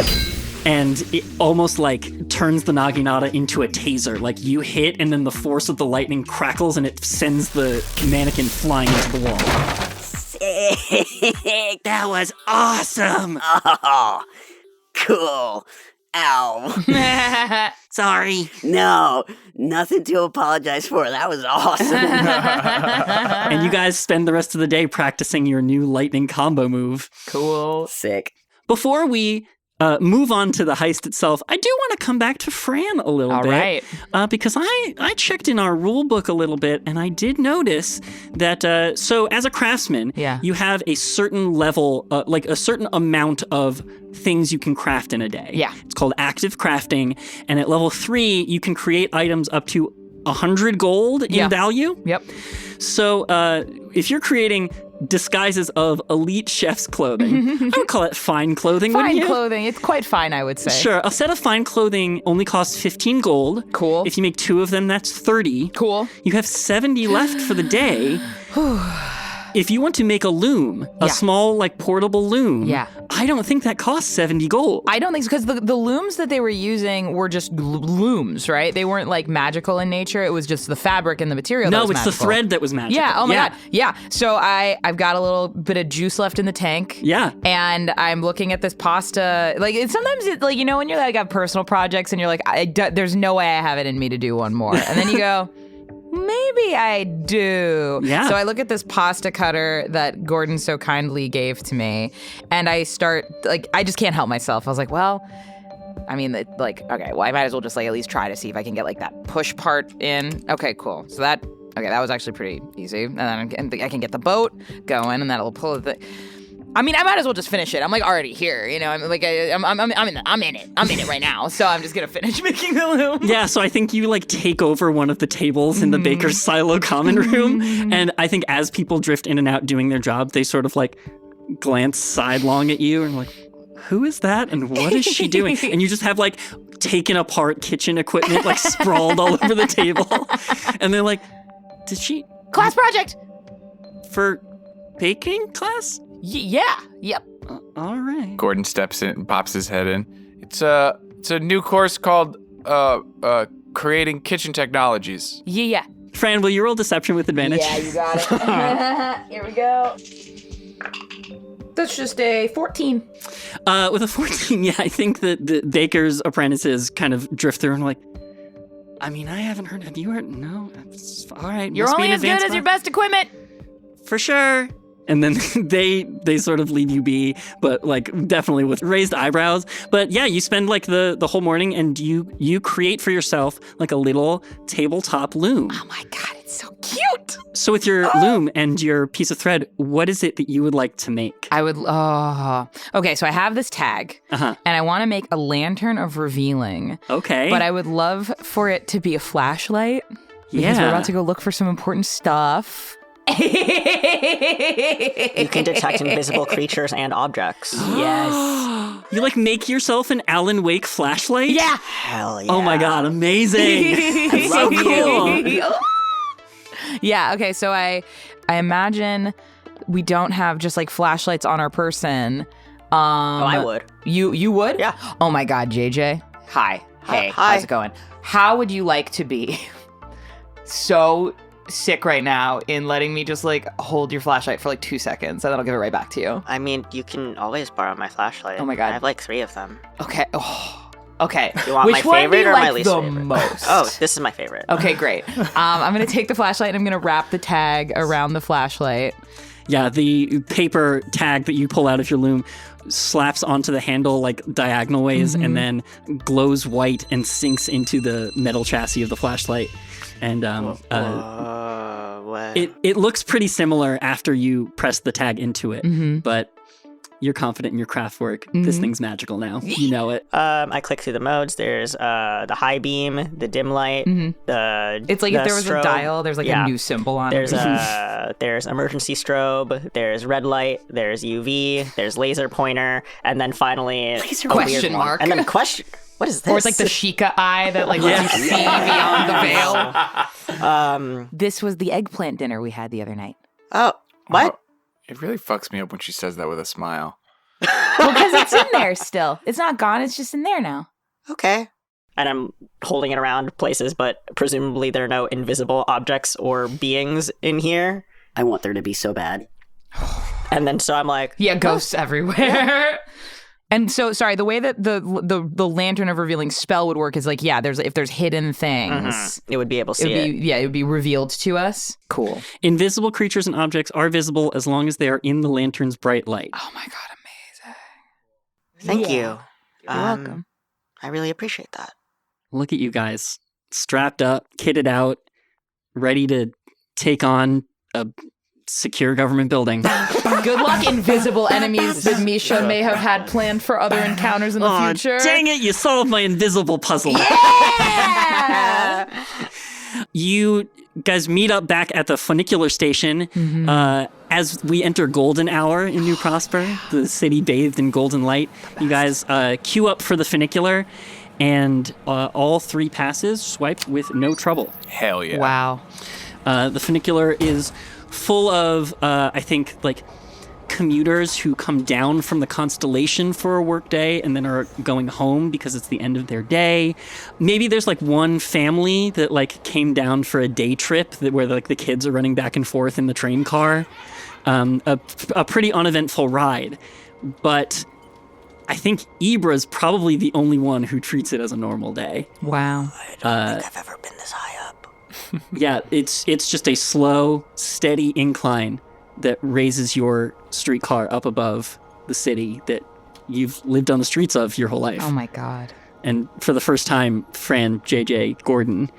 B: And it almost like turns the Naginata into a taser. Like you hit, and then the force of the lightning crackles, and it sends the mannequin flying into the wall. That was awesome!
A: Oh, cool. Ow.
B: Sorry.
A: No, nothing to apologize for. That was awesome.
B: And you guys spend the rest of the day practicing your new lightning combo move.
E: Cool.
A: Sick.
B: Before we move on to the heist itself, I do want to come back to Fran a little
E: All
B: bit.
E: right.
B: Because I checked in our rule book a little bit, and I did notice that, so as a craftsman,
E: Yeah.
B: you have a certain level, like a certain amount of things you can craft in a day.
E: Yeah.
B: It's called active crafting, and at level 3, you can create items up to 100 gold in
E: Yeah.
B: value.
E: Yep.
B: So if you're creating disguises of elite chef's clothing, I would call it fine clothing, wouldn't
E: Fine
B: you?
E: clothing. It's quite fine, I would say.
B: Sure. A set of fine clothing only costs 15 gold.
E: Cool.
B: If you make 2 of them, that's 30.
E: Cool.
B: You have 70 left for the day. If you want to make a loom, a
E: Yeah.
B: small, like, portable loom,
E: Yeah.
B: I don't think that costs 70 gold.
E: I don't think so, because the looms that they were using were just looms, right? They weren't like magical in nature. It was just the fabric and the material that
B: No,
E: was
B: it's the
E: magical.
B: thread that was magical.
E: Yeah, oh my God. Yeah. So I've got a little bit of juice left in the tank.
B: Yeah.
E: And I'm looking at this pasta. Like, sometimes, like, you know, when you're like, have personal projects and you're like, there's no way I have it in me to do one more. And then you go, maybe I do.
B: Yeah.
E: So I look at this pasta cutter that Gordon so kindly gave to me, and I start, like, I just can't help myself. I was like, well, I mean, like, okay, well, I might as well just, like, at least try to see if I can get, like, that push part in. Okay, cool. So that was actually pretty easy. And then I can get the boat going, and that'll pull the... I mean, I might as well just finish it. I'm like already here, you know. I'm like, I'm in it right now. So I'm just gonna finish making the loom.
B: Yeah, so I think you like take over one of the tables in the baker's silo common room, and I think as people drift in and out doing their job, they sort of like glance sidelong at you and like, who is that and what is she doing? And you just have like taken apart kitchen equipment like sprawled all over the table, and they're like, did she
E: Class project.
B: for baking class?
E: Yeah. Yep.
B: All right.
D: Gordon steps in and pops his head in. It's a new course called creating kitchen technologies.
E: Yeah.
B: Fran, will you roll deception with advantage?
E: Yeah, you got it. Here we go. That's just a 14.
B: With a 14, yeah, I think that the baker's apprentices kind of drift through and like, I mean, I haven't heard. Have you heard? No. It's, all right.
E: You're
B: must be
E: only
B: an
E: as good
B: advanced
E: as your
B: class.
E: best equipment.
B: For sure. And then they sort of leave you be, but like definitely with raised eyebrows. But yeah, you spend like the whole morning and you create for yourself like a little tabletop loom.
E: Oh my God, it's so cute.
B: So with your loom and your piece of thread, what is it that you would like to make?
E: I would, okay, so I have this tag,
B: Uh-huh.
E: and I want to make a lantern of revealing.
B: Okay.
E: But I would love for it to be a flashlight. Because
B: Yeah.
E: we're about to go look for some important stuff.
C: You can detect invisible creatures and objects.
E: Yes.
B: You like make yourself an Alan Wake flashlight?
E: Yeah.
C: Hell yeah.
B: Oh my God, amazing. So cool.
E: Yeah, okay, so I imagine we don't have just like flashlights on our person.
C: I would.
E: You would?
C: Yeah.
E: Oh my God, JJ. Hi. Hey,
C: Hi.
E: how's it going? How would you like to be so sick right now in letting me just like hold your flashlight for like 2 seconds and then I'll give it right back to you?
C: I mean, you can always borrow my flashlight.
E: Oh my God.
C: I have like 3 of them.
E: Okay. Oh. Okay.
C: You want
E: Which
C: my
E: one
C: favorite
E: do you
C: or
E: like
C: my least
E: the
C: favorite?
E: most?
C: Oh, this is my favorite.
E: Okay, great. I'm gonna take the flashlight and I'm gonna wrap the tag around the flashlight.
B: Yeah, the paper tag that you pull out of your loom slaps onto the handle like diagonal ways and then glows white and sinks into the metal chassis of the flashlight. And
C: what?
B: it looks pretty similar after you press the tag into it, but you're confident in your craft work. This thing's magical now. You know it.
C: I click through the modes. There's the high beam, the dim light, the
E: It's like
C: the
E: if there was
C: strobe.
E: a dial, there's like a new symbol on
C: There's
E: it.
C: there's emergency strobe, there's red light, there's UV, there's laser pointer, and then finally
E: Question
C: weird one.
E: mark.
C: And then question. What is this?
E: Or it's like the Sheikah eye that like lets you see beyond the veil. This was the eggplant dinner we had the other night.
C: Oh, what?
D: Oh, it really fucks me up when she says that with a smile.
E: Well, because it's in there still. It's not gone. It's just in there now.
C: Okay. And I'm holding it around places, but presumably there are no invisible objects or beings in here.
A: I want there to be so bad.
C: And then so I'm like,
E: Yeah, ghosts everywhere. And so, sorry, the way that the lantern of revealing spell would work is like, yeah, if there's hidden things,
C: it would be able to see it.
E: Yeah, it would be revealed to us. Cool.
B: Invisible creatures and objects are visible as long as they are in the lantern's bright light.
E: Oh my God, amazing.
C: Thank you.
E: You're welcome.
C: I really appreciate that.
B: Look at you guys, strapped up, kitted out, ready to take on a secure government building.
E: Good luck, invisible enemies that Misha may have had planned for other encounters in the future.
B: Dang it, you solved my invisible puzzle.
E: Yeah!
B: You guys meet up back at the funicular station as we enter golden hour in New Prosper, the city bathed in golden light. You guys queue up for the funicular, and all 3 passes swipe with no trouble.
D: Hell yeah.
E: Wow.
B: The funicular is full of, I think, like commuters who come down from the Constellation for a work day and then are going home because it's the end of their day. Maybe there's like one family that like came down for a day trip where like the kids are running back and forth in the train car. A pretty uneventful ride. But I think Ibra's probably the only one who treats it as a normal day.
E: Wow.
C: I don't think I've ever been this high up.
B: Yeah, it's just a slow, steady incline that raises your streetcar up above the city that you've lived on the streets of your whole life.
E: Oh my God.
B: And for the first time, Fran, JJ, Gordon,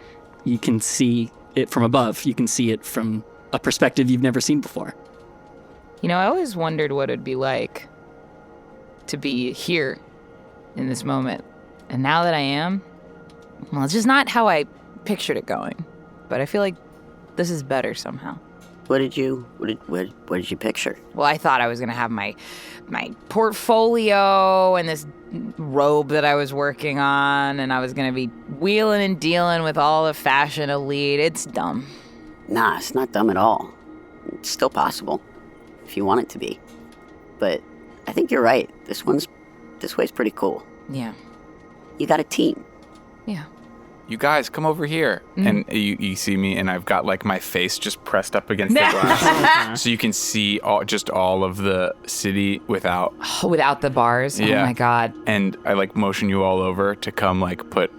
B: you can see it from above. You can see it from a perspective you've never seen before.
E: You know, I always wondered what it'd be like to be here in this moment. And now that I am, well, it's just not how I pictured it going. But I feel like this is better somehow.
A: What did you picture?
E: Well, I thought I was gonna have my portfolio and this robe that I was working on, and I was gonna be wheeling and dealing with all the fashion elite. It's dumb.
A: Nah, it's not dumb at all. It's still possible, if you want it to be. But I think you're right. This way's pretty cool.
E: Yeah.
A: You got a team.
E: Yeah.
D: You guys, come over here. And you see me, and I've got like my face just pressed up against the glass. So you can see all of the city without
E: Without the bars.
D: Yeah.
E: Oh my God.
D: And I like motion you all over to come like put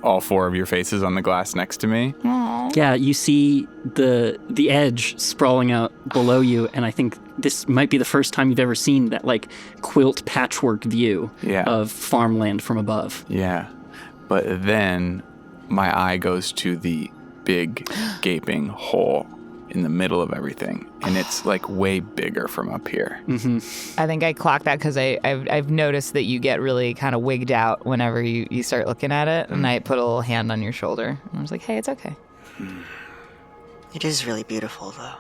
D: all 4 of your faces on the glass next to me.
B: Yeah, you see the edge sprawling out below you, and I think this might be the first time you've ever seen that like quilt patchwork view of farmland from above.
D: Yeah. But then my eye goes to the big gaping hole in the middle of everything, and it's like way bigger from up here.
E: I think I clocked that because I've noticed that you get really kind of wigged out whenever you start looking at it, and I put a little hand on your shoulder, and I was like, hey, it's okay.
C: It is really beautiful, though.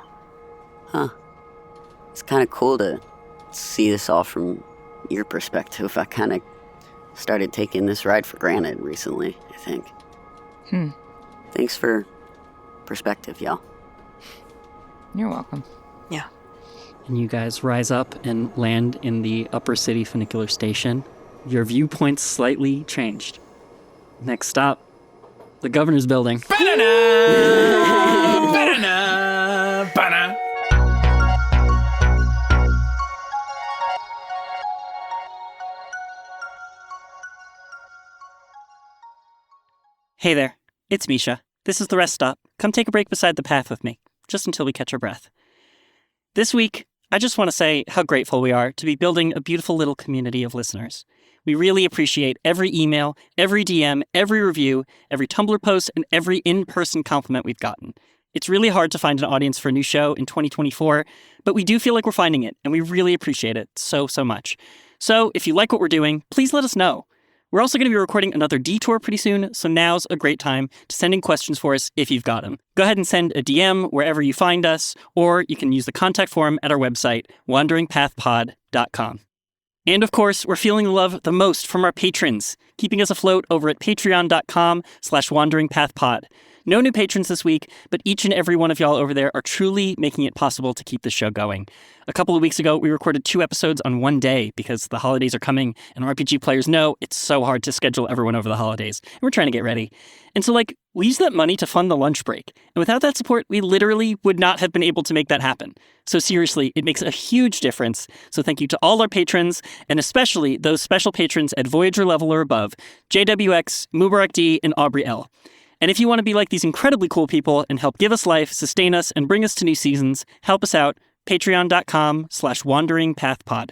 A: Huh. It's kind of cool to see this all from your perspective. I kind of started taking this ride for granted recently, I think. Thanks for perspective, y'all.
E: You're welcome.
C: Yeah.
B: And you guys rise up and land in the upper city funicular station. Your viewpoint's slightly changed. Next stop, the governor's building. Hey there, it's Misha. This is the rest stop. Come take a break beside the path with me, just until we catch our breath. This week, I just want to say how grateful we are to be building a beautiful little community of listeners. We really appreciate every email, every DM, every review, every Tumblr post, and every in-person compliment we've gotten. It's really hard to find an audience for a new show in 2024, but we do feel like we're finding it, and we really appreciate it so much. So if you like what we're doing, please let us know. We're also going to be recording another detour pretty soon, so now's a great time to send in questions for us if you've got them. Go ahead and send a DM wherever you find us, or you can use the contact form at our website, wanderingpathpod.com. And of course, we're feeling the love the most from our patrons, keeping us afloat over at patreon.com/wanderingpathpod. No new patrons this week, but each and every one of y'all over there are truly making it possible to keep the show going. A couple of weeks ago, we recorded 2 episodes on one day because the holidays are coming, and RPG players know it's so hard to schedule everyone over the holidays, and we're trying to get ready. And so, we use that money to fund the lunch break, and without that support, we literally would not have been able to make that happen. So seriously, it makes a huge difference. So thank you to all our patrons, and especially those special patrons at Voyager level or above, JWX, Mubarak D, and Aubrey L. And if you want to be like these incredibly cool people and help give us life, sustain us, and bring us to new seasons, help us out, patreon.com/wanderingpathpod.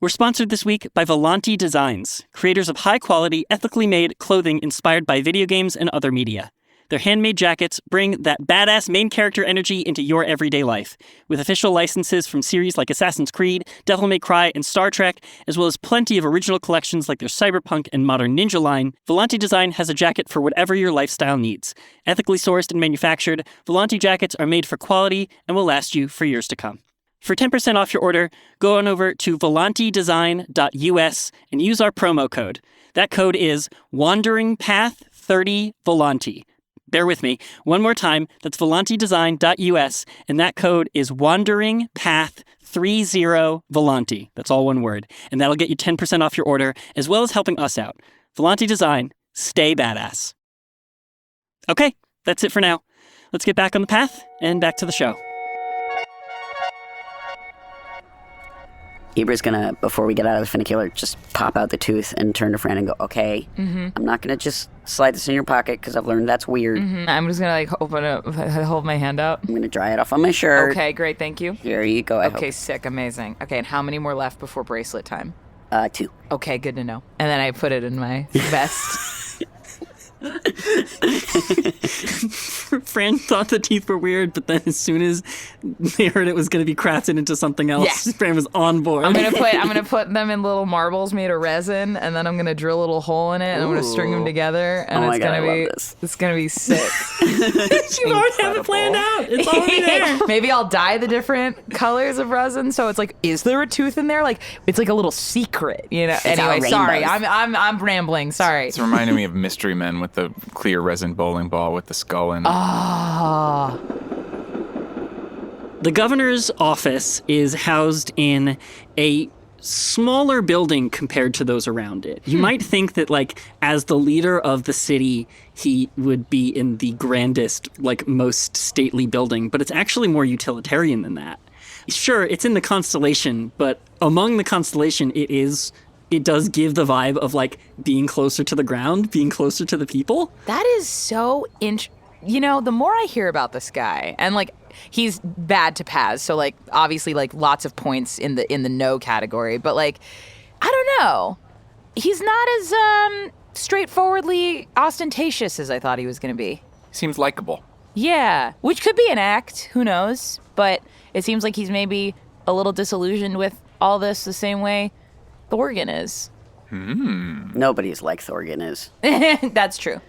B: We're sponsored this week by Volanti Designs, creators of high-quality, ethically made clothing inspired by video games and other media. Their handmade jackets bring that badass main character energy into your everyday life, with official licenses from series like Assassin's Creed, Devil May Cry, and Star Trek, as well as plenty of original collections like their Cyberpunk and Modern Ninja line. Volanti Design has a jacket for whatever your lifestyle needs. Ethically sourced and manufactured, Volanti jackets are made for quality and will last you for years to come. For 10% off your order, go on over to volantidesign.us and use our promo code. That code is WanderingPath30Volanti. Bear with me. One more time, that's volantidesign.us, and that code is WanderingPath30Volanti. That's all one word. And that'll get you 10% off your order, as well as helping us out. Volanti Design, stay badass. Okay, that's it for now. Let's get back on the path and back to the show.
A: Ibra's gonna, before we get out of the funicular, just pop out the tooth and turn to Fran and go, okay, I'm not gonna just slide this in your pocket because I've learned that's weird.
E: I'm just gonna open it, hold my hand out.
A: I'm gonna dry it off on my shirt.
E: Okay, great, thank you.
A: Here you go, I hope.
E: Sick, amazing. Okay, and how many more left before bracelet time?
A: 2.
E: Okay, good to know. And then I put it in my vest.
B: Fran thought the teeth were weird, but then as soon as they heard it was going to be crafted into something else,
E: yes.
B: Fran was on board.
E: I'm gonna put them in little marbles made of resin, and then I'm gonna drill a little hole in it, and I'm gonna string them together, and it's gonna be sick.
B: You already have it planned out. It's already there.
E: Maybe I'll dye the different colors of resin, so it's is there a tooth in there? It's like a little secret, you know. Anyway, sorry, I'm rambling. Sorry.
D: It's reminding me of Mystery Men with the clear resin bowling ball with the skull in it.
B: The governor's office is housed in a smaller building compared to those around it. You might think that, as the leader of the city, he would be in the grandest, most stately building, but it's actually more utilitarian than that. Sure, it's in the Constellation, but among the Constellation, it does give the vibe of being closer to the ground, being closer to the people.
E: That is so the more I hear about this guy, and he's bad to Paz, so obviously lots of points in the no category, but I don't know. He's not as straightforwardly ostentatious as I thought he was going to be.
D: Seems likable.
E: Yeah, which could be an act, who knows? But it seems like he's maybe a little disillusioned with all this the same way Thorgan is.
A: Nobody's like Thorgan is.
E: That's true.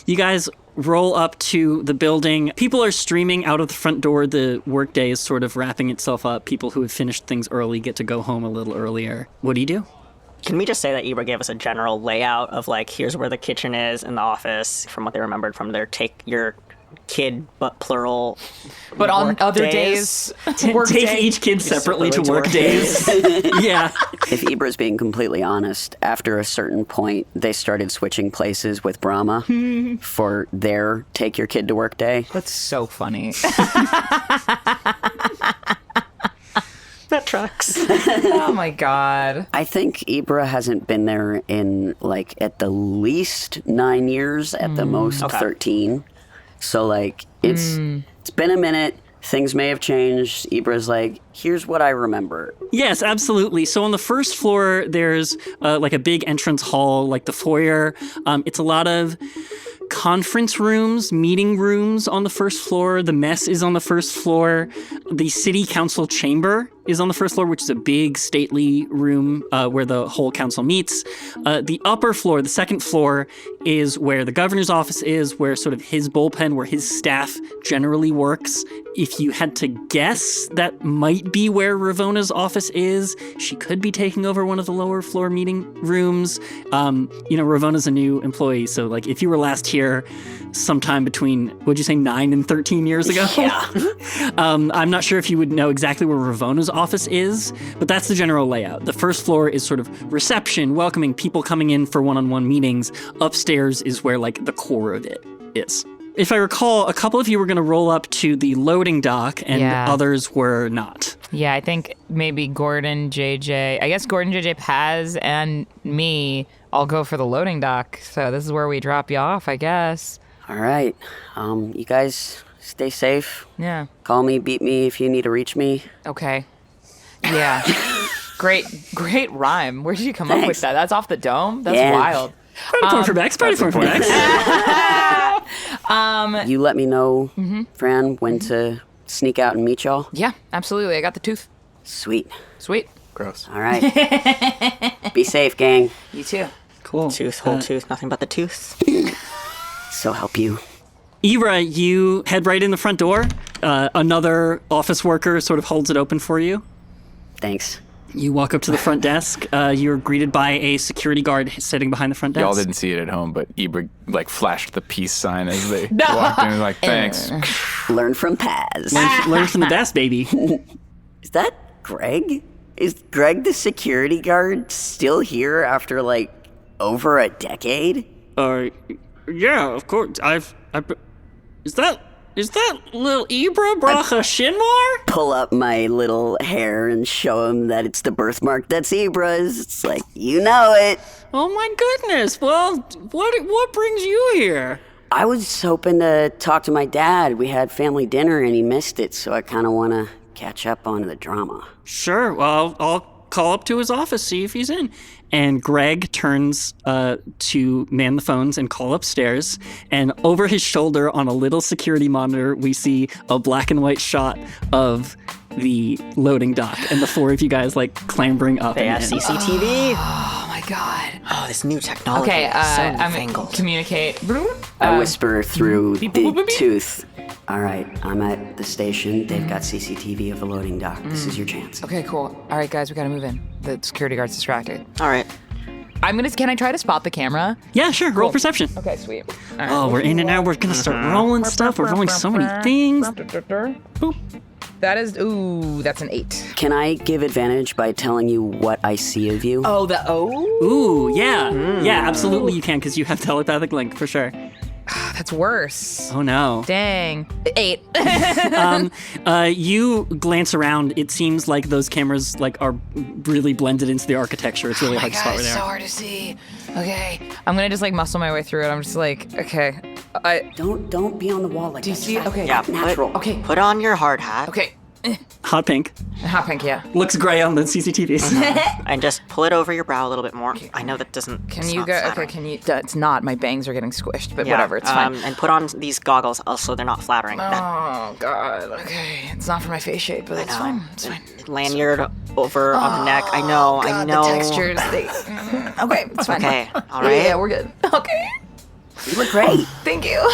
B: You guys roll up to the building. People are streaming out of the front door. The workday is sort of wrapping itself up. People who have finished things early get to go home a little earlier. What do you do?
C: Can we just say that Ibra gave us a general layout of here's where the kitchen is and the office from what they remembered from their Take Your Kid but plural
E: but on other days
B: take each kid separately to work days. Yeah.
A: If Ibra's being completely honest, after a certain point they started switching places with Brahma for their Take Your Kid to Work day.
E: That's so funny.
C: That tracks.
E: Oh my god.
A: I think Ibra hasn't been there in at the least 9 years, at the most 13. So it's been a minute. Things may have changed. Ibra's here's what I remember.
B: Yes, absolutely. So on the first floor, there's a big entrance hall, the foyer. It's a lot of conference rooms, meeting rooms on the first floor. The mess is on the first floor. The city council chamber is on the first floor, which is a big stately room where the whole council meets. The upper floor, the second floor, is where the governor's office is, where sort of his bullpen, where his staff generally works. If you had to guess, that might be where Ravona's office is. She could be taking over one of the lower floor meeting rooms. Ravona's a new employee, so like if you were last here sometime between, what'd you say, 9 and 13 years ago?
A: Yeah.
B: I'm not sure if you would know exactly where Ravona's office is, but that's the general layout. The first floor is sort of reception, welcoming people coming in for one-on-one meetings. Upstairs is where like the core of it is. If I recall, a couple of you were going to roll up to the loading dock and others were not.
E: Yeah, I think maybe Gordon, JJ, I guess Gordon, JJ, Paz, and me all go for the loading dock. So this is where we drop you off, I guess.
A: All right. You guys stay safe.
E: Yeah.
A: Call me, beat me if you need to reach me.
E: Okay. Yeah. Great rhyme. Where did you come up with that? That's off the dome? That's wild.
B: Point for Bex. Point for Bex.
A: You let me know, Fran, when to sneak out and meet y'all.
E: Yeah, absolutely. I got the tooth.
A: Sweet.
D: Gross.
A: All right. Be safe, gang.
E: You too.
B: Cool.
C: Tooth, whole tooth, nothing but the tooth.
A: So help you.
B: Ibra, you head right in the front door. Another office worker sort of holds it open for you.
A: Thanks.
B: You walk up to the front desk. You're greeted by a security guard sitting behind the front desk.
D: Y'all didn't see it at home, but Ibra like flashed the peace sign as they walked in. Like, thanks.
A: Learn from Paz.
B: Learn from the best, baby.
A: Is that Greg? Is Greg the security guard still here after like over a decade?
B: Yeah, of course. Is that little Ibra Bracha Shinwar?
A: Pull up my little hair and show him that it's the birthmark that's Ibra's. It's like, you know it.
B: Oh my goodness. Well, what brings you here?
A: I was hoping to talk to my dad. We had family dinner and he missed it, so I kind of want to catch up on the drama.
B: Sure. Well, I'll call up to his office, see if he's in. And Greg turns to man the phones and call upstairs. And over his shoulder on a little security monitor, we see a black and white shot of the loading dock and the four of you guys like clambering up.
C: They have CCTV.
E: Oh my god.
C: Oh, this new technology.
E: Okay,
C: is so
E: I'm
C: newfangled.
E: communicate.
A: I whisper through the tooth. All right, I'm at the station. They've got CCTV of the loading dock. This is your chance.
E: Okay, cool. All right, guys, we gotta move in. The security guard's distracted.
C: All right.
E: Can I try to spot the camera?
B: Yeah, sure. Roll perception.
E: Okay, sweet. All right.
B: Oh, we're in and out. We're gonna start rolling stuff. We're rolling so many things.
E: Boop. That's an 8.
A: Can I give advantage by telling you what I see of you?
B: Ooh, yeah. Yeah, absolutely you can, because you have telepathic link, for sure.
E: That's worse.
B: Oh, no.
E: Dang. 8.
B: You glance around. It seems like those cameras are really blended into the architecture. It's really hard to spot where they
E: It's so
B: are.
E: hard to see. Okay. I'm gonna just muscle my way through it. I'm just okay.
A: Don't be on the wall like that.
E: Do you see it? Okay.
C: Yeah,
A: Natural.
E: Okay.
C: Put on your hard hat.
E: Okay.
B: Hot pink.
E: Hot pink, yeah.
B: Looks gray on the CCTVs.
C: And just pull it over your brow a little bit more. I know that doesn't.
E: Can
C: it's
E: you
C: not
E: go?
C: flattering.
E: Okay, can you? It's not. My bangs are getting squished, but
C: Yeah,
E: whatever. It's fine.
C: And put on these goggles also. They're not flattering.
E: Oh God. Okay. It's not for my face shape, but it's fine. It's fine.
C: Lanyard over on the neck. I know.
E: God,
C: I know.
E: The textures. Okay, it's fine.
C: Okay. All right.
E: Yeah, we're good. Okay.
A: You look great.
E: Thank you.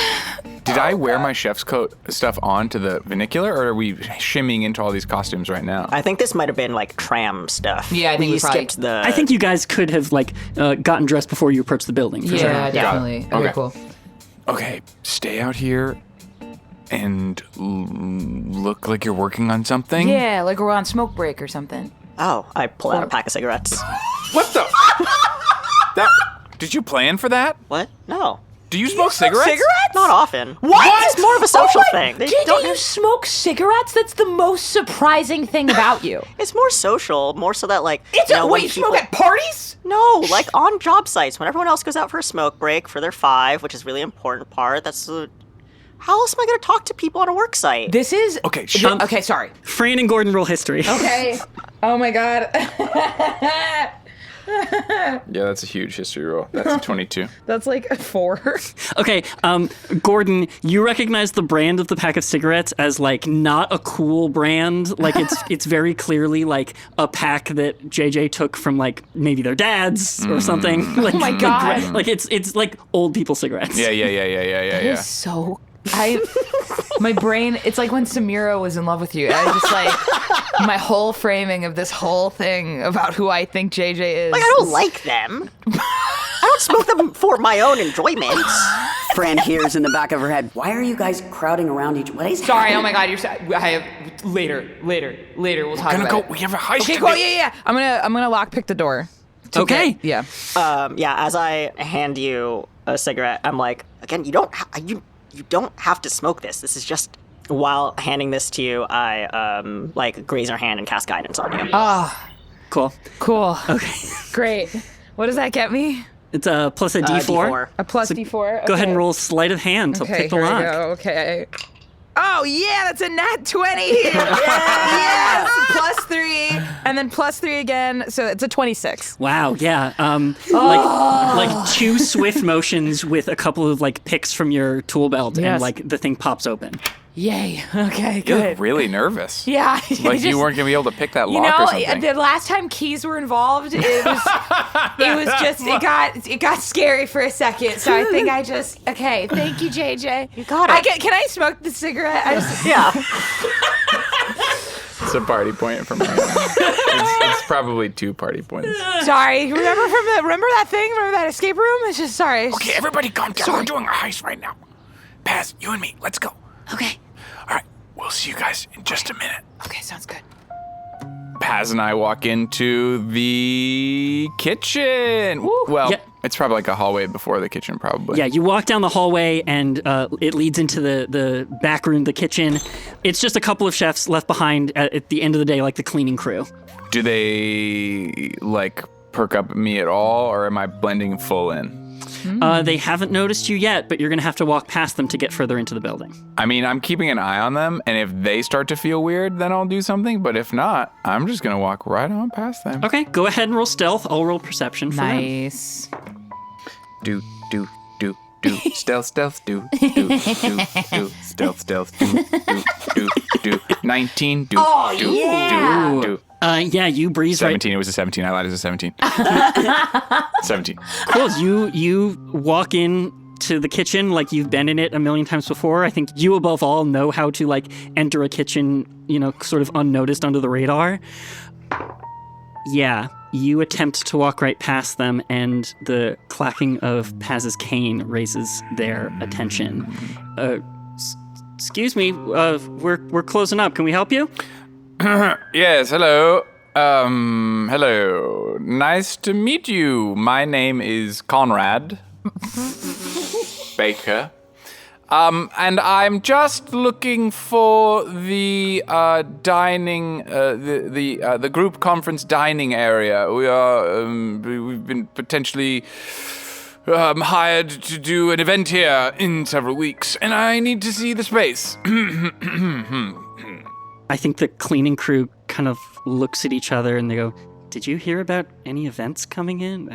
D: Did I wear my chef's coat stuff onto the vernacular, or are we shimmying into all these costumes right now?
C: I think this might have been tram stuff.
E: Yeah, I think
C: we
E: we probably-
C: skipped the.
B: I think you guys could have gotten dressed before you approached the building. For sure.
E: Yeah, definitely.
D: Got it.
E: Okay,
D: Okay.
E: cool.
D: Okay, stay out here and look like you're working on something.
E: Yeah, like we're on smoke break or something.
C: Oh, I pull out a pack of cigarettes.
D: What the? Did you plan for that?
C: What? No.
D: Do you smoke cigarettes?
C: Not often.
E: What?
C: It's more of a social thing. They don't
E: you smoke cigarettes? That's the most surprising thing about you.
C: It's more social, more so that when
E: you
C: people,
E: smoke at parties?
C: No, like on job sites when everyone else goes out for a smoke break for their 5, which is a really important part. That's how else am I going to talk to people on a work site?
E: This is
D: Okay,
E: Okay, sorry.
B: Fran and Gordon roll history.
E: Okay. Oh my god.
D: Yeah, that's a huge history roll. That's a 22.
E: That's like a 4.
B: Okay, Gordon, you recognize the brand of the pack of cigarettes as like not a cool brand. Like it's very clearly like a pack that JJ took from like maybe their dads or something. Like,
E: Oh my God.
B: Like it's like old people cigarettes.
D: Yeah.
E: It's so... my brain, it's like when Samira was in love with you. I just like, my whole framing of this whole thing about who I think JJ is.
C: Like, I don't like them. I don't smoke them for my own enjoyment.
A: Fran hears in the back of her head, why are you guys crowding around each other? What is
E: Sorry,
A: happening?
E: oh my God, I have, later, we'll talk about it.
D: We have a heist.
E: Okay, cool, yeah. I'm gonna lockpick the door.
B: Okay.
E: Yeah.
C: As I hand you a cigarette, I'm like, again, you don't have to smoke this. This is just... While handing this to you, I, graze her hand and cast guidance on you.
B: Cool.
E: Okay. Great. What does that get me?
B: It's a plus a D4.
C: D4.
E: A plus D4?
B: Go ahead and roll sleight of hand to pick the
E: here
B: lock.
E: we go. Okay. Oh, yeah, that's a nat 20. Yes! Plus 3, and then plus 3 again, so it's a 26.
B: Wow, yeah. Like two swift motions with a couple of like picks from your tool belt, and
E: Yes.
B: like the thing pops open.
E: Yay. Okay,
D: You're
E: good.
D: really nervous.
E: Yeah.
D: Like you weren't gonna be able to pick that
E: You
D: lock or
E: know,
D: something.
E: the last time keys were involved, it got scary for a second. So I think okay. Thank you, JJ.
C: You got it.
E: Can I smoke the cigarette?
C: Yeah.
D: It's a party point for me. It's probably 2 party points.
E: Sorry. Remember that thing? Remember that escape room? It's just sorry.
D: Okay, everybody calm down. We're doing a heist right now. Paz, you and me, let's go.
E: Okay.
D: All right, we'll see you guys in just a minute.
E: Okay, sounds good.
D: Paz and I walk into the kitchen. Well,
B: Yeah.
D: it's probably like a hallway before the kitchen, probably.
B: Yeah, you walk down the hallway and it leads into the back room, the kitchen. It's just a couple of chefs left behind at the end of the day, like the cleaning crew.
D: Do they like perk up me at all, or am I blending full in?
B: They haven't noticed you yet, but you're going to have to walk past them to get further into the building.
D: I mean, I'm keeping an eye on them, and if they start to feel weird, then I'll do something. But if not, I'm just gonna walk right on past them.
B: Okay, go ahead and roll stealth. I'll roll perception for them.
E: Nice.
D: Do. Stealth, stealth, do. Stealth, stealth, do. 19, do.
E: Oh, yeah.
D: Do.
B: Yeah, you breeze right.
D: 17, it was a 17. I lied, it was a 17. 17.
B: Cool. You walk in to the kitchen like you've been in it a million times before. I think you above all know how to like enter a kitchen, sort of unnoticed under the radar. Yeah, you attempt to walk right past them, and the clacking of Paz's cane raises their attention. Excuse me, we're closing up. Can we help you?
D: Yes, hello. Hello. Nice to meet you. My name is Conrad Baker. And I'm just looking for the dining, the group conference dining area. We've been potentially hired to do an event here in several weeks, and I need to see the space.
B: I think the cleaning crew kind of looks at each other and they go, "Did you hear about any events coming in?"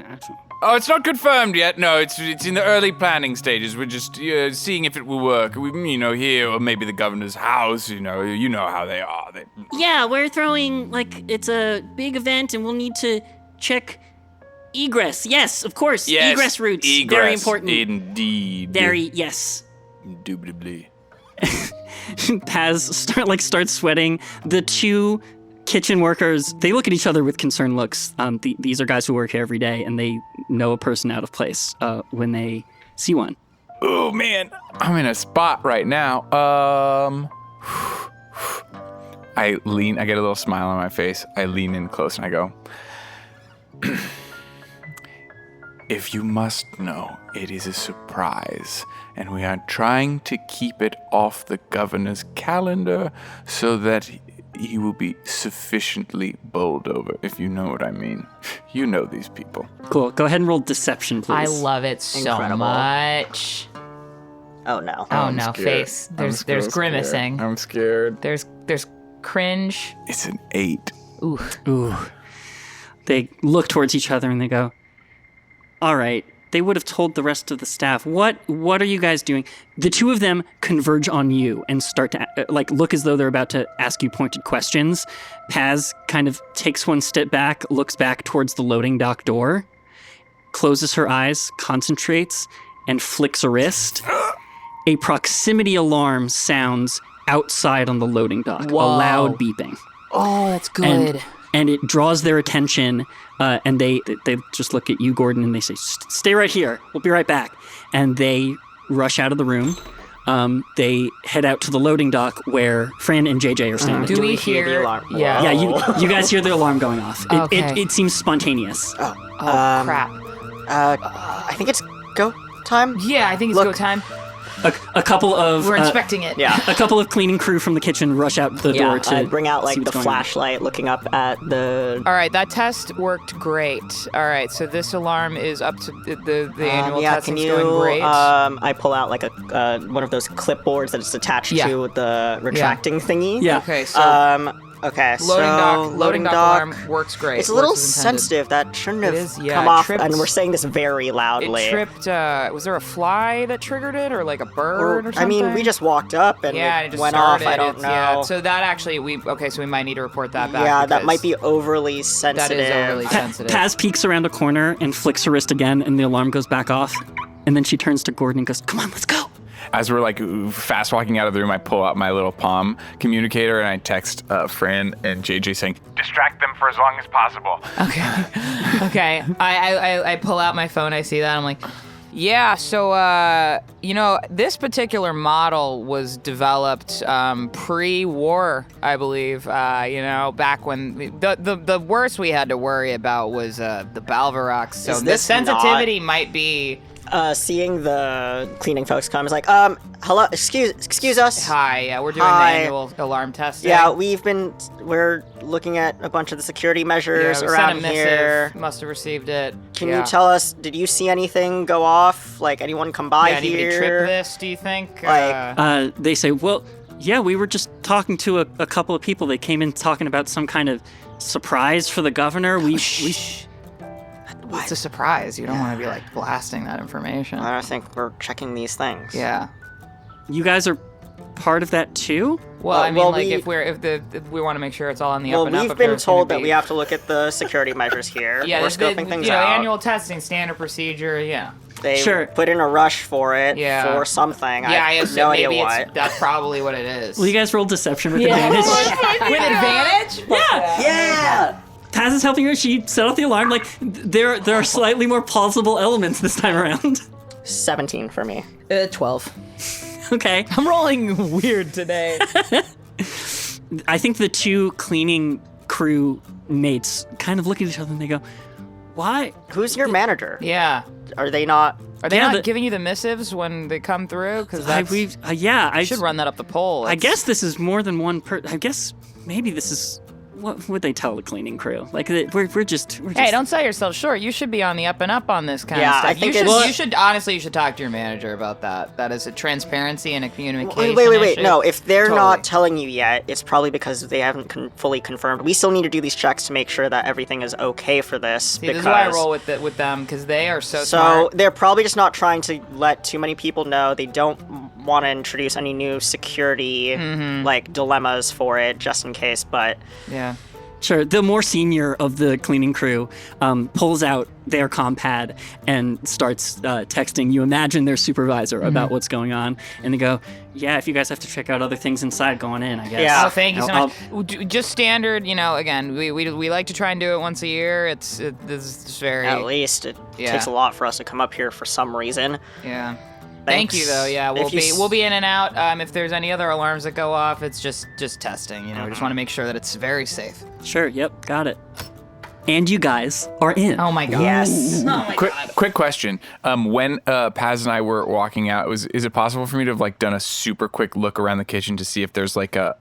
D: Oh, it's not confirmed yet. No, it's in the early planning stages. We're just seeing if it will work. Here or maybe the governor's house. You know how they are.
B: Yeah, we're throwing, it's a big event and we'll need to check egress. Yes, of course.
D: Yes,
B: egress routes.
D: egress,
B: Very important.
D: Indeed.
B: Yes.
D: Indubitably.
B: Paz starts sweating. The two kitchen workers, they look at each other with concerned looks. These are guys who work here every day, and they know a person out of place when they see one.
D: Oh, man. I'm in a spot right now. I get a little smile on my face. I lean in close and I go, if you must know, it is a surprise, and we are trying to keep it off the governor's calendar so that he will be sufficiently bowled over, if you know what I mean. You know these people.
B: Cool. Go ahead and roll deception, please.
E: I love it so
C: Incredible.
E: much.
C: Oh no.
E: Oh
D: I'm
E: no,
D: scared.
E: face. There's grimacing.
D: I'm scared.
E: There's cringe.
D: It's an 8.
E: Ooh.
B: Ooh. They look towards each other and they go, all right, they would have told the rest of the staff. What are you guys doing? The two of them converge on you and start to look as though they're about to ask you pointed questions. Paz kind of takes one step back, looks back towards the loading dock door, closes her eyes, concentrates, and flicks a wrist. A proximity alarm sounds outside on the loading dock.
E: Whoa.
B: A loud beeping.
E: Oh, that's good.
B: And it draws their attention, and they just look at you, Gordon, and they say, stay right here. We'll be right back. And they rush out of the room. They head out to the loading dock where Fran and JJ are standing.
E: Do we hear
C: the alarm?
E: Yeah.
B: Yeah, you guys hear the alarm going off.
E: Okay.
B: It seems spontaneous.
E: Oh, crap.
C: I think it's go time.
E: Yeah, I think it's go time.
B: A couple of
E: We're inspecting it.
C: Yeah.
B: a couple of cleaning crew from the kitchen rush out the door to
C: I bring out
B: see
C: the
B: what's going on.
C: flashlight, looking up at the.
E: All right, that test worked great. All right, so this alarm is up to the annual testing's
C: can you?
E: going great.
C: I pull out a one of those clipboards that is attached to the retracting thingy.
B: Yeah.
E: Okay, so
C: Okay,
E: loading dock alarm works great.
C: It's a little
E: Works as intended.
C: sensitive. That shouldn't
E: It
C: have
E: is, yeah,
C: come
E: it
C: off,
E: tripped-
C: and we're saying this very loudly.
E: It tripped. Was there a fly that triggered it, or like a bird or something?
C: I mean, we just walked up and
E: yeah,
C: it
E: it just
C: went
E: started.
C: off. I don't know.
E: Yeah, so that actually so we might need to report that back.
C: Yeah, that
E: because
C: might be overly sensitive.
E: That is overly sensitive.
B: Paz peeks around a corner and flicks her wrist again, and the alarm goes back off. And then she turns to Gordon and goes, come on, let's go.
D: As we're fast walking out of the room, I pull out my little palm communicator and I text Fran and JJ saying, distract them for as long as possible.
E: Okay. I pull out my phone. I see that. I'm like, yeah. So this particular model was developed pre-war, I believe. Back when the worst we had to worry about was the Balvarox. So
C: Is
E: the
C: this
E: sensitivity might be.
C: Seeing the cleaning folks come is like, hello, excuse us.
E: Hi, yeah, we're doing
C: Hi.
E: the annual alarm testing.
C: Yeah, we're looking at a bunch of the security measures
E: we
C: around
E: sent a missive.
C: here.
E: Must have received it.
C: Can you tell us, did you see anything go off? Like, anyone come by
E: Yeah,
C: here?
E: anybody trip this, do you think?
C: Like-
B: They say, well, yeah, we were just talking to a couple of people. They came in talking about some kind of surprise for the governor.
E: It's a surprise. You don't want to be blasting that information.
C: I don't think we're checking these things.
E: Yeah.
B: You guys are part of that too?
E: Well, I mean,
C: well,
E: if we want to make sure it's all on the
C: Well,
E: up and up.
C: we've
E: if there
C: been
E: was gonna
C: told that
E: be-
C: we have to look at the security measures here.
E: Yeah,
C: we're
E: there's
C: scoping
E: the,
C: things out.
E: annual testing, standard procedure. Yeah.
C: They
B: Sure.
C: put in a rush for it for something.
E: Yeah,
C: I
E: I
C: have
E: assume
C: no idea
E: maybe
C: what.
E: that's probably what it is.
B: Well, you guys roll deception with advantage.
E: With advantage?
C: Yeah!
B: Paz is helping her. She set off the alarm. There are slightly more plausible elements this time around.
C: 17 for me.
E: 12.
B: Okay.
E: I'm rolling weird today.
B: I think the two cleaning crew mates kind of look at each other and they go, why?
C: Who's your manager?
E: Yeah.
C: Are they not...
E: Are they
B: Yeah,
E: not
B: the-
E: giving you the missives when they come through? Because
B: I
E: should run that up the pole.
B: I guess this is more than one I guess maybe this is, what would they tell the cleaning crew? We're just.
E: Hey, don't sell yourself short. You should be on the up and up on this kind
C: Yeah,
E: of stuff.
C: I think
E: you should honestly talk to your manager about that. That is a transparency and a communication
C: Wait.
E: issue.
C: No, if they're
E: Totally.
C: not telling you yet, it's probably because they haven't fully confirmed. We still need to do these checks to make sure that everything is okay for this.
E: See, this is why I roll with them, because they are so
C: So
E: smart.
C: they're probably just not trying to let too many people know. They don't want to introduce any new security dilemmas for it, just in case. But
E: Yeah.
B: Sure. The more senior of the cleaning crew pulls out their compad and starts texting, you imagine, their supervisor about what's going on. And they go, yeah, if you guys have to check out other things inside going in, I guess.
C: Yeah.
E: Oh, thank you so much. Just standard, again, we like to try and do it once a year. This is very...
C: at least it takes a lot for us to come up here for some reason.
E: Yeah. Thank you, though. Yeah,
C: If you
E: we'll be in and out. If there's any other alarms that go off, it's just testing. We just want to make sure that it's very safe.
B: Sure. Yep. Got it. And you guys are in.
E: Oh my god.
C: Yes.
E: Oh my god.
D: Quick question. When Paz and I were walking out, is it possible for me to have done a super quick look around the kitchen to see if there's a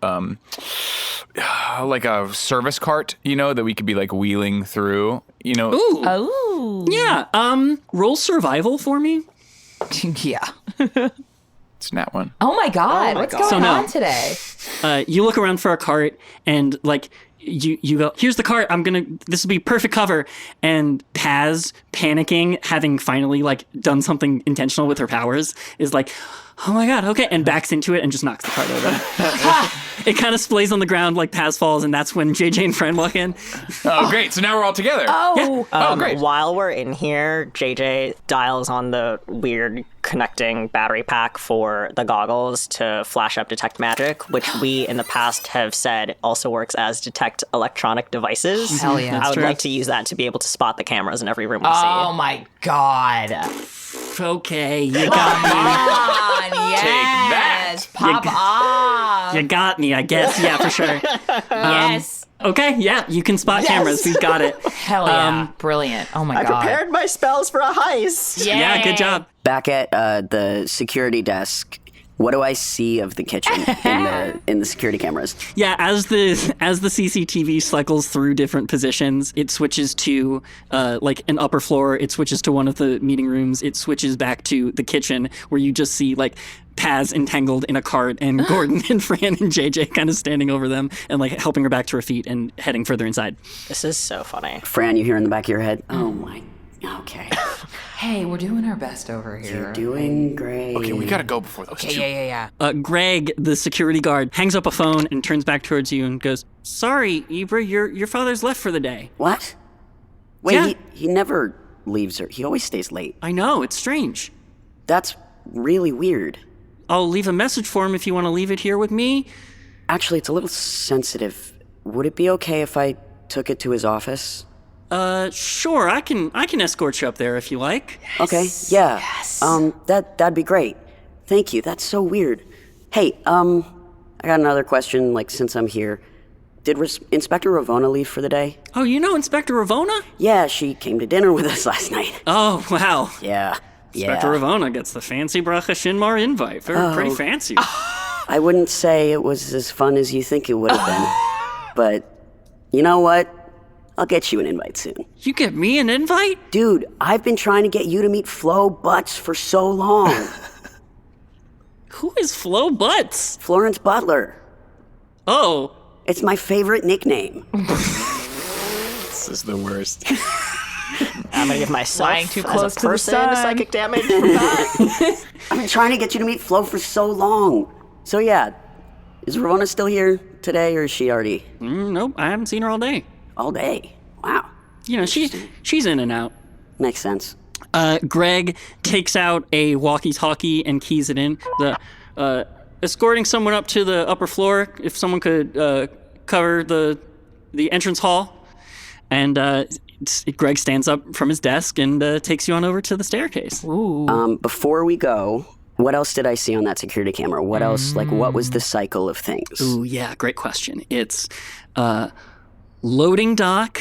D: service cart, that we could be wheeling through,
B: Ooh.
E: Oh.
B: Yeah. Roll survival for me.
E: Yeah.
D: It's not one.
E: Oh my god. What's going
B: So no.
E: on today?
B: You look around for a cart, and you go, here's the cart. This will be perfect cover. And Paz, panicking, having finally like done something intentional with her powers, is like, oh my God, okay. And backs into it and just knocks the cart over. It kind of splays on the ground like Paz falls. And that's when JJ and Fran walk in.
D: Oh, great. So now we're all together.
E: Oh,
D: Oh, great.
C: While we're in here, JJ dials on the weird connecting battery pack for the goggles to flash up detect magic, which we in the past have said also works as detect electronic devices.
E: Hell yeah.
C: I would
B: true.
C: like to use that to be able to spot the cameras in every room we
E: oh my God.
B: Okay, you got
E: Come on, yes. Pop off.
B: me. You got me, I guess. Yeah, for sure.
E: Yes.
B: Okay, yeah, you can spot cameras. We've got it.
E: Hell yeah. Brilliant. Oh my
C: see.
E: God.
C: I prepared my spells for a heist.
B: Yeah, good job.
A: Back at the security desk, what do I see of the kitchen in the security cameras?
B: Yeah, as the CCTV cycles through different positions, it switches to like an upper floor. It switches to one of the meeting rooms. It switches back to the kitchen, where you just see like Paz entangled in a cart and Gordon and Fran and JJ kind of standing over them and like helping her back to her feet and heading further inside.
C: This is so funny.
A: Fran, you hear in the back of your head, oh my, okay.
E: Hey, we're doing our best over here.
A: You're doing great.
D: Okay, we gotta go before those two.
E: Yeah.
B: Greg, the security guard, hangs up a phone and turns back towards you and goes, "Sorry, Ibra, your father's left for the day."
A: What? Wait,
B: Yeah.
A: he never leaves her. He always stays late.
B: I know, it's strange.
A: That's really weird.
B: I'll leave a message for him if you want to leave it here with me.
A: Actually, it's a little sensitive. Would it be okay if I took it to his office?
B: Sure, I can escort you up there if you like.
A: Okay, yeah. That'd be great. Thank you. That's so weird. Hey, I got another question, like, since I'm here. Did Inspector Ravona leave for the day?
B: Oh, you know Inspector Ravona?
A: Yeah, she came to dinner with us last night.
B: Oh, wow.
A: Yeah.
B: Inspector Ravona gets the fancy Bracha Shinmar invite. Pretty fancy.
A: I wouldn't say it was as fun as you think it would have been. But, you know what? I'll get you an invite soon.
B: You get me an invite?
A: Dude, I've been trying to get you to meet Flo Butts for so long.
B: Who is Flo Butts?
A: Florence Butler.
B: Oh.
A: It's my favorite nickname.
D: This is the worst.
C: I'm gonna give myself
E: Flying too
C: as
E: close
C: a
E: to the
C: person
E: sun.
C: psychic damage from that.
A: I've been trying to get you to meet Flo for so long. So yeah, is Ravona still here today, or is she already
B: Nope, I haven't seen her all day.
A: all day? Wow,
B: You know, she's in and out.
A: makes sense.
B: Greg takes out a walkie-talkie and keys it in. Escorting someone up to the upper floor, if someone could cover the entrance hall. And Greg stands up from his desk and takes you on over to the staircase.
E: Ooh.
A: Before we go, what else did I see on that security camera? What else, like, what was the cycle of things?
B: Ooh, yeah, great question. It's loading dock,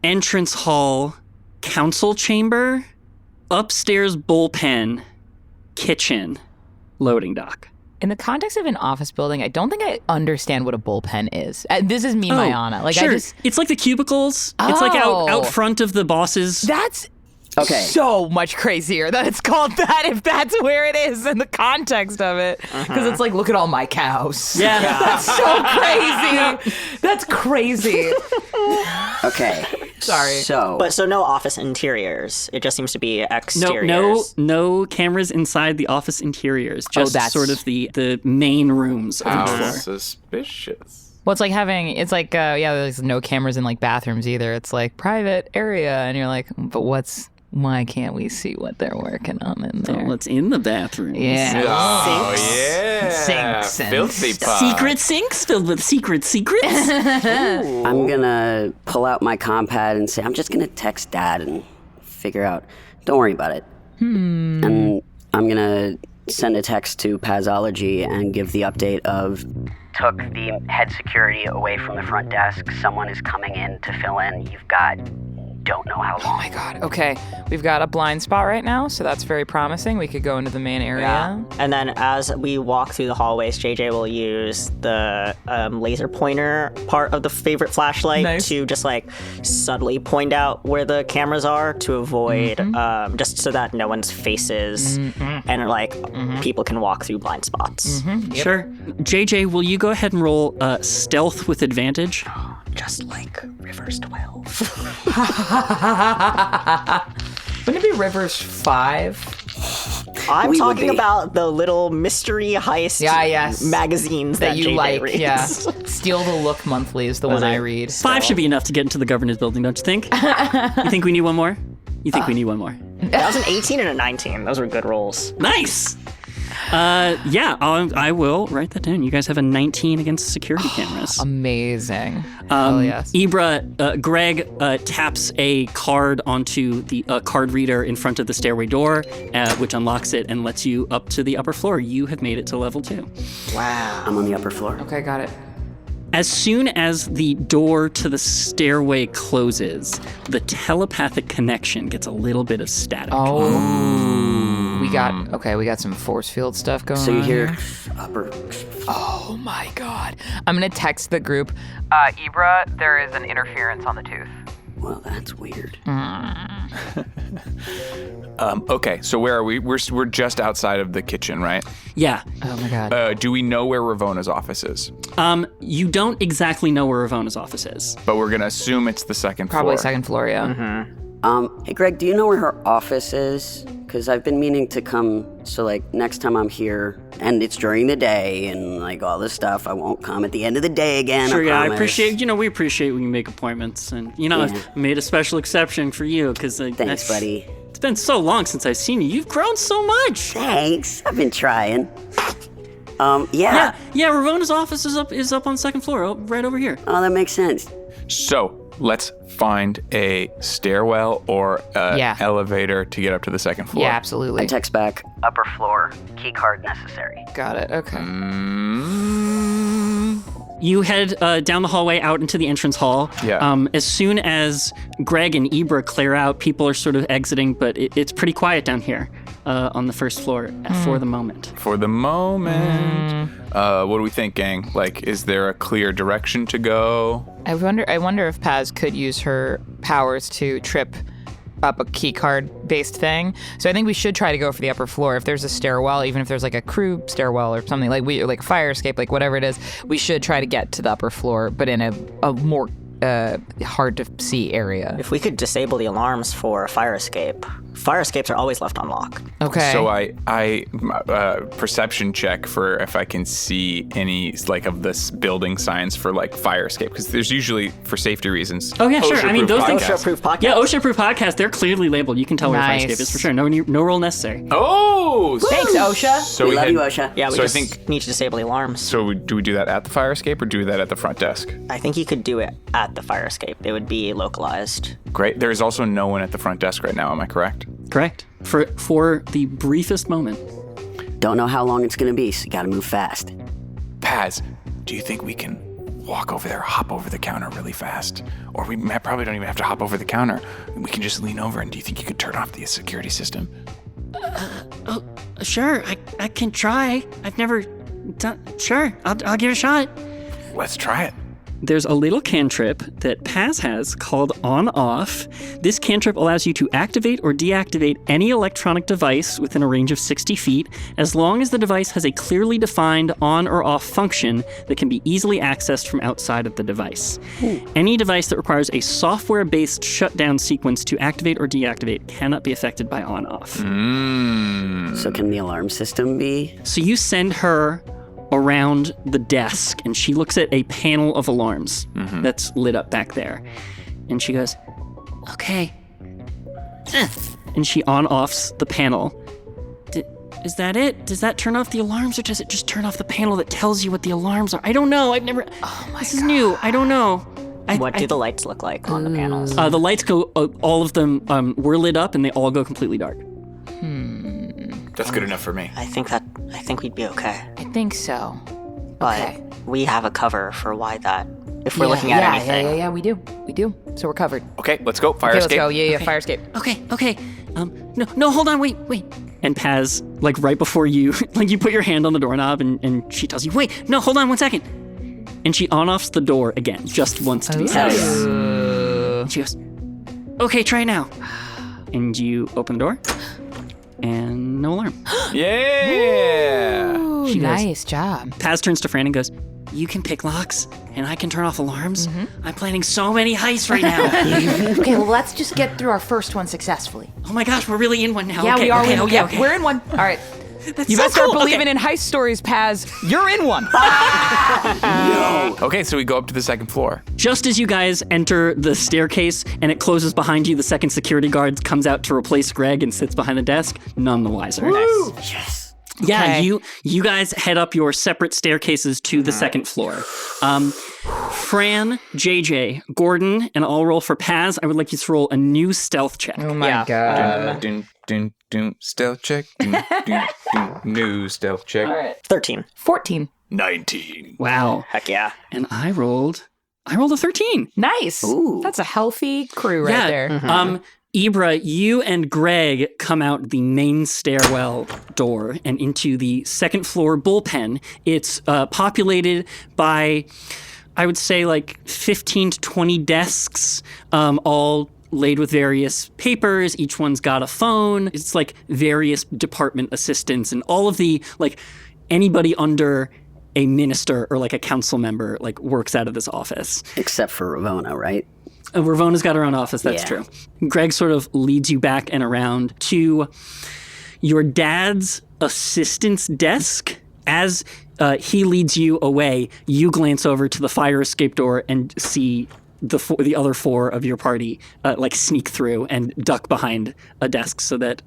B: entrance hall, council chamber, upstairs bullpen, kitchen, loading dock.
E: In the context of an office building, I don't think I understand what a bullpen is. This is me, Mayana. Like,
B: sure.
E: I just
B: It's like the cubicles. It's like
E: Oh.
B: out front of the boss's.
E: that's
A: Okay.
E: so much crazier that it's called that if that's where it is in the context of it. Because it's like, look at all my cows.
B: Yeah.
E: That's so crazy. That's crazy.
A: Okay.
E: Sorry.
A: So,
C: No office interiors. It just seems to be exteriors.
B: No cameras inside the office interiors. Just
E: that's-
B: sort of the main rooms of each
D: How
B: floor.
D: suspicious.
E: Well, it's like there's no cameras in like bathrooms either. It's like private area. And you're like, but why can't we see what they're working on in there?
B: Well, it's in the bathroom.
E: Yeah.
D: Oh,
C: Sinks.
D: yeah.
E: Sinks and
D: Filthy pot.
B: Secret sinks filled with secrets.
A: I'm gonna pull out my compad and say, I'm just gonna text Dad and figure out. Don't worry about it. And I'm gonna send a text to Pazology and give the update of took the head security away from the front desk. Someone is coming in to fill in. You've got don't know how long.
E: Oh my God. Okay. We've got a blind spot right now, so that's very promising. We could go into the main area.
C: Yeah. And then as we walk through the hallways, JJ will use the laser pointer part of the favorite flashlight
E: Nice.
C: to just like subtly point out where the cameras are to avoid, just so that no one's faces and like people can walk through blind spots.
B: Sure. JJ, will you go ahead and roll stealth with advantage?
C: just like Rivers 12.
F: Wouldn't it be Rivers 5?
C: I'm
A: We would
C: talking
A: be.
C: about the little mystery heist magazines that
F: you
C: JJ
F: like.
C: reads.
F: Yeah. Steal the Look monthly is the one I read.
B: 5 should be enough to get into the governor's building, don't you think? You think we need one more? You think we need one more?
C: That was an 18 and a 19. Those were good rolls.
B: Nice. Yeah, I will write that down. You guys have a 19 against security cameras.
F: Amazing. Hell yes.
B: Ibra, Greg taps a card onto the card reader in front of the stairway door, which unlocks it and lets you up to the upper floor. You have made it to level 2.
C: Wow.
A: I'm on the upper floor.
F: Okay, got it.
B: As soon as the door to the stairway closes, the telepathic connection gets a little bit of static.
F: Oh. We got some force field stuff going on.
A: So you hear
F: here.
A: upper.
F: Oh my god. I'm gonna text the group. Ibra, there is an interference on the tooth.
A: Well, that's weird.
D: Okay, so where are we? We're just outside of the kitchen, right?
B: Yeah.
F: Oh my god.
D: Do we know where Ravona's office is?
B: You don't exactly know where Ravona's office is.
D: But we're gonna assume it's the second
F: Probably
D: floor.
F: second floor, yeah.
A: Hey, Greg, do you know where her office is? Because I've been meaning to come, so, like, next time I'm here, and it's during the day, and, like, all this stuff, I won't come at the end of the day again,
B: Sure, yeah, I
A: promise.
B: appreciate, we appreciate when you make appointments. And, I've made a special exception for you, because
A: Thanks, buddy.
B: It's been so long since I've seen you. You've grown so much.
A: Thanks. I've been trying. Yeah.
B: Yeah, Ravona's office is up on the second floor, right over here.
A: Oh, that makes sense.
D: So let's find a stairwell or elevator to get up to the second floor.
F: Yeah, absolutely.
A: I text back, upper floor, key card necessary.
F: Got it. Okay.
B: You head down the hallway out into the entrance hall.
D: Yeah.
B: As soon as Greg and Ibra clear out, people are sort of exiting, but it's pretty quiet down here on the first floor for the moment.
D: For the moment. What do we think, gang? Like, is there a clear direction to go?
F: I wonder if Paz could use her powers to trip up a key card based thing. So I think we should try to go for the upper floor. If there's a stairwell, even if there's like a crew stairwell or something, like a fire escape, like whatever it is, we should try to get to the upper floor, but in a more hard to see area.
C: If we could disable the alarms for a fire escapes are always left on lock.
F: Okay.
D: So I perception check for if I can see any like of this building signs for like fire escape, because there's usually for safety reasons.
B: Oh yeah, sure. I mean, those things.
C: OSHA-approved podcast.
B: Yeah, OSHA-approved podcast. They're clearly labeled. You can tell where fire
F: Nice.
B: escape is for sure. No roll necessary.
D: Oh,
F: Thanks, OSHA.
D: So
A: We love you, OSHA.
C: Yeah, we
D: So I
C: just
D: think-
C: need to disable the alarms.
D: So do we do that at the fire escape or do that at the front desk?
C: I think you could do it at the fire escape. They would be localized.
D: Great. There is also no one at the front desk right now. Am I correct?
B: Correct. For the briefest moment.
A: Don't know how long it's gonna be, so you gotta move fast.
D: Paz, do you think we can walk over there, hop over the counter really fast? Or we probably don't even have to hop over the counter. We can just lean over, and do you think you could turn off the security system?
B: Sure, I can try. I've never done. Sure, I'll give it a shot.
D: Let's try it.
B: There's a little cantrip that Paz has called On-Off. This cantrip allows you to activate or deactivate any electronic device within a range of 60 feet, as long as the device has a clearly defined on or off function that can be easily accessed from outside of the device. Any device that requires a software-based shutdown sequence to activate or deactivate cannot be affected by On-Off.
A: So can the alarm system be?
B: So you send her around the desk, and she looks at a panel of alarms that's lit up back there. And she goes, okay. And she on-offs the panel. Is that it? Does that turn off the alarms, or does it just turn off the panel that tells you what the alarms are? I don't know. I've never... This is new. I don't know.
C: What do the lights look like on the panels?
B: The lights go, all of them were lit up, and they all go completely dark.
D: That's good enough for me.
C: I think we'd be okay.
F: I think so.
C: But we have a cover for why that. If we're looking at anything.
F: Yeah, we do. So we're covered.
D: Okay, let's go. Fire
F: Okay,
D: escape.
F: let's go. Yeah, fire escape.
B: Okay. No, hold on, wait. And Paz, like right before you, like you put your hand on the doorknob and she tells you, wait, no, hold on 1 second. And she on-offs the door again, just once to be safe. And she goes, okay, try it now. And you open the door, and no alarm.
D: Yeah.
F: Ooh,
B: She goes-
F: nice job.
B: Paz turns to Fran and goes, you can pick locks and I can turn off alarms. I'm planning so many heists right now.
E: Okay, well, let's just get through our first one successfully.
B: Oh my gosh, we're really in one now.
E: Yeah,
B: okay,
E: we are.
B: Okay.
E: We're in one. All right.
B: That's
F: You
B: so
F: better start
B: cool.
F: believing in heist stories, Paz. You're in one.
D: Okay, so we go up to the second floor.
B: Just as you guys enter the staircase and it closes behind you, the second security guard comes out to replace Greg and sits behind the desk, none the wiser.
A: Yes.
B: Yeah,
F: Okay.
B: you guys head up your separate staircases to the second floor. Fran, JJ, Gordon, and I'll roll for Paz. I would like you to roll a new stealth check.
F: Oh my god.
D: Stealth check. New stealth check.
C: 13.
F: 14.
D: 19.
B: Wow.
C: Heck yeah.
B: And I rolled a 13.
F: Nice.
A: Ooh.
F: That's a healthy crew right there.
B: Ibra, you and Greg come out the main stairwell door and into the second floor bullpen. It's populated by, I would say, like 15 to 20 desks, all laid with various papers. Each one's got a phone. It's like various department assistants and all of the, like, anybody under a minister or like a council member like works out of this office.
A: Except for Ravona, right?
B: Ravona's got her own office, that's
A: Yeah.
B: true. Greg sort of leads you back and around to your dad's assistant's desk. As he leads you away, you glance over to the fire escape door and see the other four of your party like sneak through and duck behind a desk so that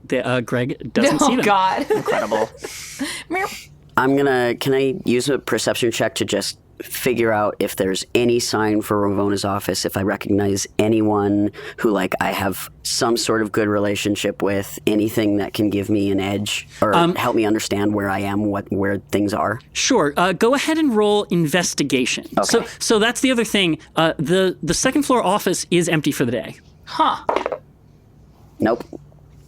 B: Greg doesn't see them.
F: Oh god.
C: Incredible.
A: Can I use a perception check to just figure out if there's any sign for Ravona's office, if I recognize anyone who, like, I have some sort of good relationship with, anything that can give me an edge or help me understand where I am, where things are?
B: Sure. Go ahead and roll investigation.
A: Okay.
B: So that's the other thing. The second floor office is empty for the day.
F: Huh.
A: Nope.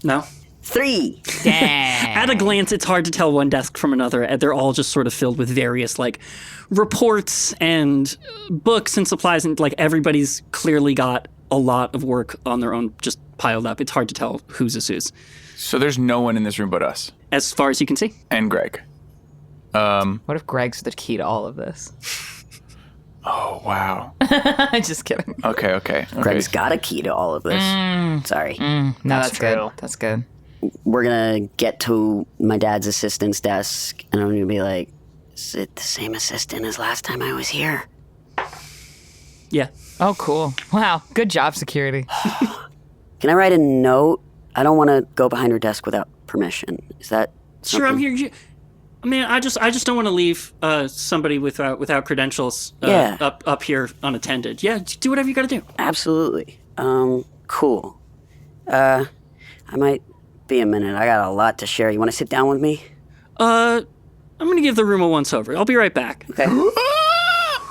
B: No?
A: 3.
B: At a glance, it's hard to tell one desk from another. They're all just sort of filled with various, like, reports and books and supplies, and, like, everybody's clearly got a lot of work on their own just piled up. It's hard to tell whose is whose,
D: So there's no one in this room but us
B: as far as you can see.
D: and Greg.
F: What if Greg's the key to all of this?
D: Oh, wow.
F: Just kidding.
D: Okay.
A: Greg's got a key to all of this. Sorry.
F: No, that's
C: true.
F: good. That's good.
A: We're going to get to my dad's assistant's desk, and I'm going to be like, is it the same assistant as last time I was here?
B: Yeah.
F: Oh, cool. Wow. Good job, security.
A: Can I write a note? I don't want to go behind her desk without permission. Is that
B: Sure, I'm
A: something-
B: here. I mean, I just don't want to leave somebody without credentials
A: Yeah.
B: up here unattended. Yeah, do whatever you got to do.
A: Absolutely. Cool. I might be a minute. I got a lot to share. You want to sit down with me?
B: I'm gonna give the room a once over. I'll be right back.
A: Okay.